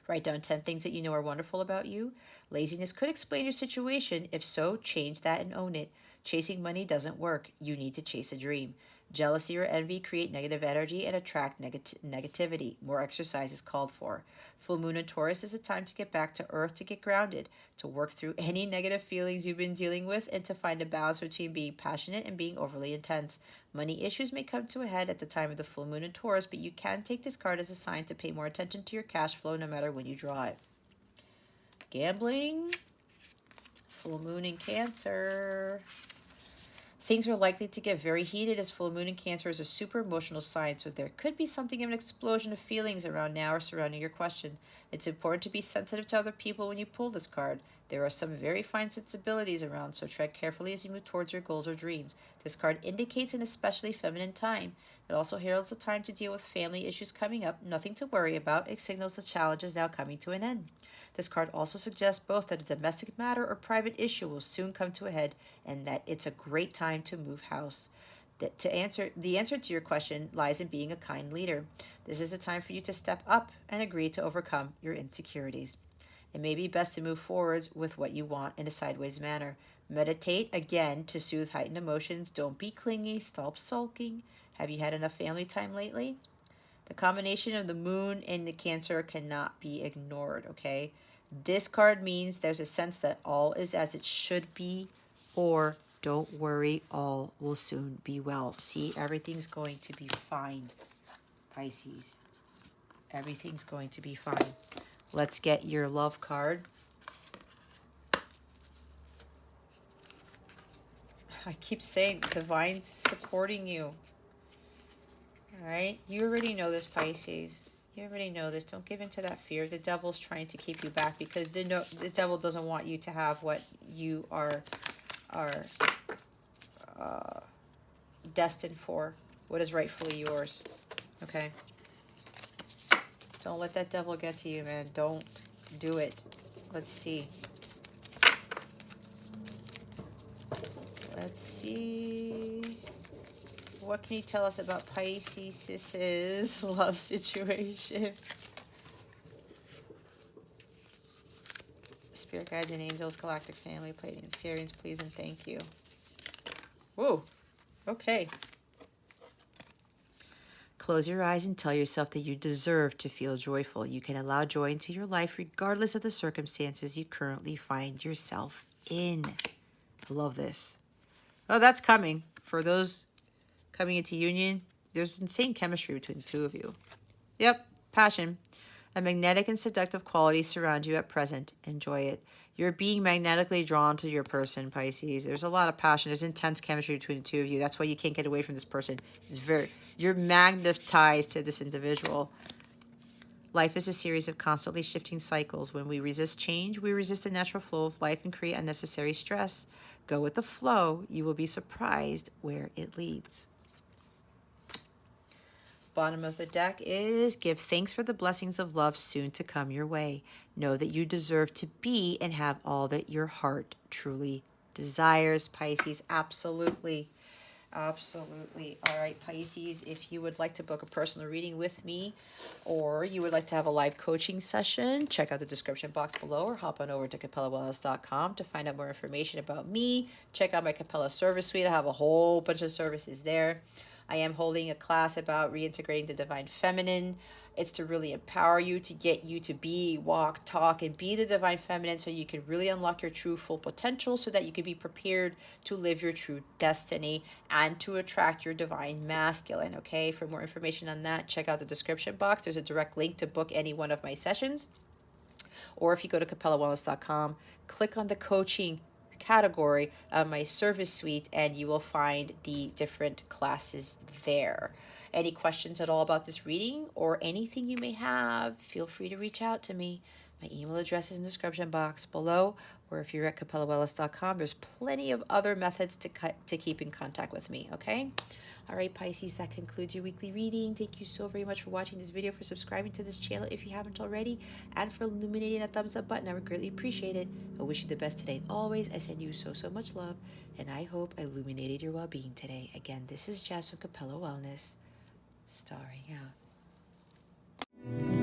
Speaker 1: Write down 10 things that you know are wonderful about you. Laziness could explain your situation. If so, change that and own it. Chasing money doesn't work. You need to chase a dream. Jealousy or envy create negative energy and attract negativity. More exercise is called for. Full moon in Taurus is a time to get back to earth, to get grounded, to work through any negative feelings you've been dealing with, and to find a balance between being passionate and being overly intense. Money issues may come to a head at the time of the full moon in Taurus, but you can take this card as a sign to pay more attention to your cash flow no matter when you draw it. Gambling. Full moon in Cancer. Things are likely to get very heated, as full moon in Cancer is a super emotional sign, so there could be something of an explosion of feelings around now or surrounding your question. It's important to be sensitive to other people when you pull this card. There are some very fine sensibilities around, so tread carefully as you move towards your goals or dreams. This card indicates an especially feminine time. It also heralds the time to deal with family issues coming up. Nothing to worry about. It signals the challenge is now coming to an end. This card also suggests both that a domestic matter or private issue will soon come to a head, and that it's a great time to move house. The answer to your question lies in being a kind leader. This is a time for you to step up and agree to overcome your insecurities. It may be best to move forwards with what you want in a sideways manner. Meditate, again, to soothe heightened emotions. Don't be clingy. Stop sulking. Have you had enough family time lately? The combination of the moon and the Cancer cannot be ignored, okay? This card means there's a sense that all is as it should be, or don't worry, all will soon be well. See, everything's going to be fine, Pisces. Everything's going to be fine. Let's get your love card. I keep saying divine's supporting you. All right? You already know this, Pisces. You already know this. Don't give in to that fear. The devil's trying to keep you back because the devil doesn't want you to have what you are destined for, what is rightfully yours. Okay? Don't let that devil get to you, man. Don't do it. Let's see. Let's see. What can you tell us about Pisces' love situation? Spirit guides and angels, galactic family, Pleiadians, Sirians, please and thank you. Whoa. Okay. Close your eyes and tell yourself that you deserve to feel joyful. You can allow joy into your life regardless of the circumstances you currently find yourself in. I love this. Oh, that's coming. For those coming into union, there's insane chemistry between the two of you. Yep, passion. A magnetic and seductive quality surround you at present. Enjoy it. You're being magnetically drawn to your person, Pisces. There's a lot of passion. There's intense chemistry between the two of you. That's why you can't get away from this person. You're magnetized to this individual. Life is a series of constantly shifting cycles. When we resist change, we resist the natural flow of life and create unnecessary stress. Go with the flow. You will be surprised where it leads. Bottom of the deck is give thanks for the blessings of love soon to come your way. Know that you deserve to be and have all that your heart truly desires, Pisces. Absolutely. Absolutely. All right, Pisces, if you would like to book a personal reading with me or you would like to have a live coaching session, check out the description box below or hop on over to capellawellness.com to find out more information about me. Check out my Capella service suite. I have a whole bunch of services there. I am holding a class about reintegrating the divine feminine. It's to really empower you, to get you to be, walk, talk, and be the divine feminine so you can really unlock your true full potential so that you can be prepared to live your true destiny and to attract your divine masculine, okay? For more information on that, check out the description box. There's a direct link to book any one of my sessions. Or if you go to capellawellness.com, click on the coaching category of my service suite and you will find the different classes there. Any questions at all about this reading or anything you may have, feel free to reach out to me. My email address is in the description box below, or if you're at capellawellness.com, there's plenty of other methods to keep in contact with me, okay? All right, Pisces, that concludes your weekly reading. Thank you so very much for watching this video, for subscribing to this channel if you haven't already, and for illuminating that thumbs up button. I would greatly appreciate it. I wish you the best today and always. I send you so, so much love, and I hope I illuminated your well-being today. Again, this is Jess from Capella Wellness, starring out.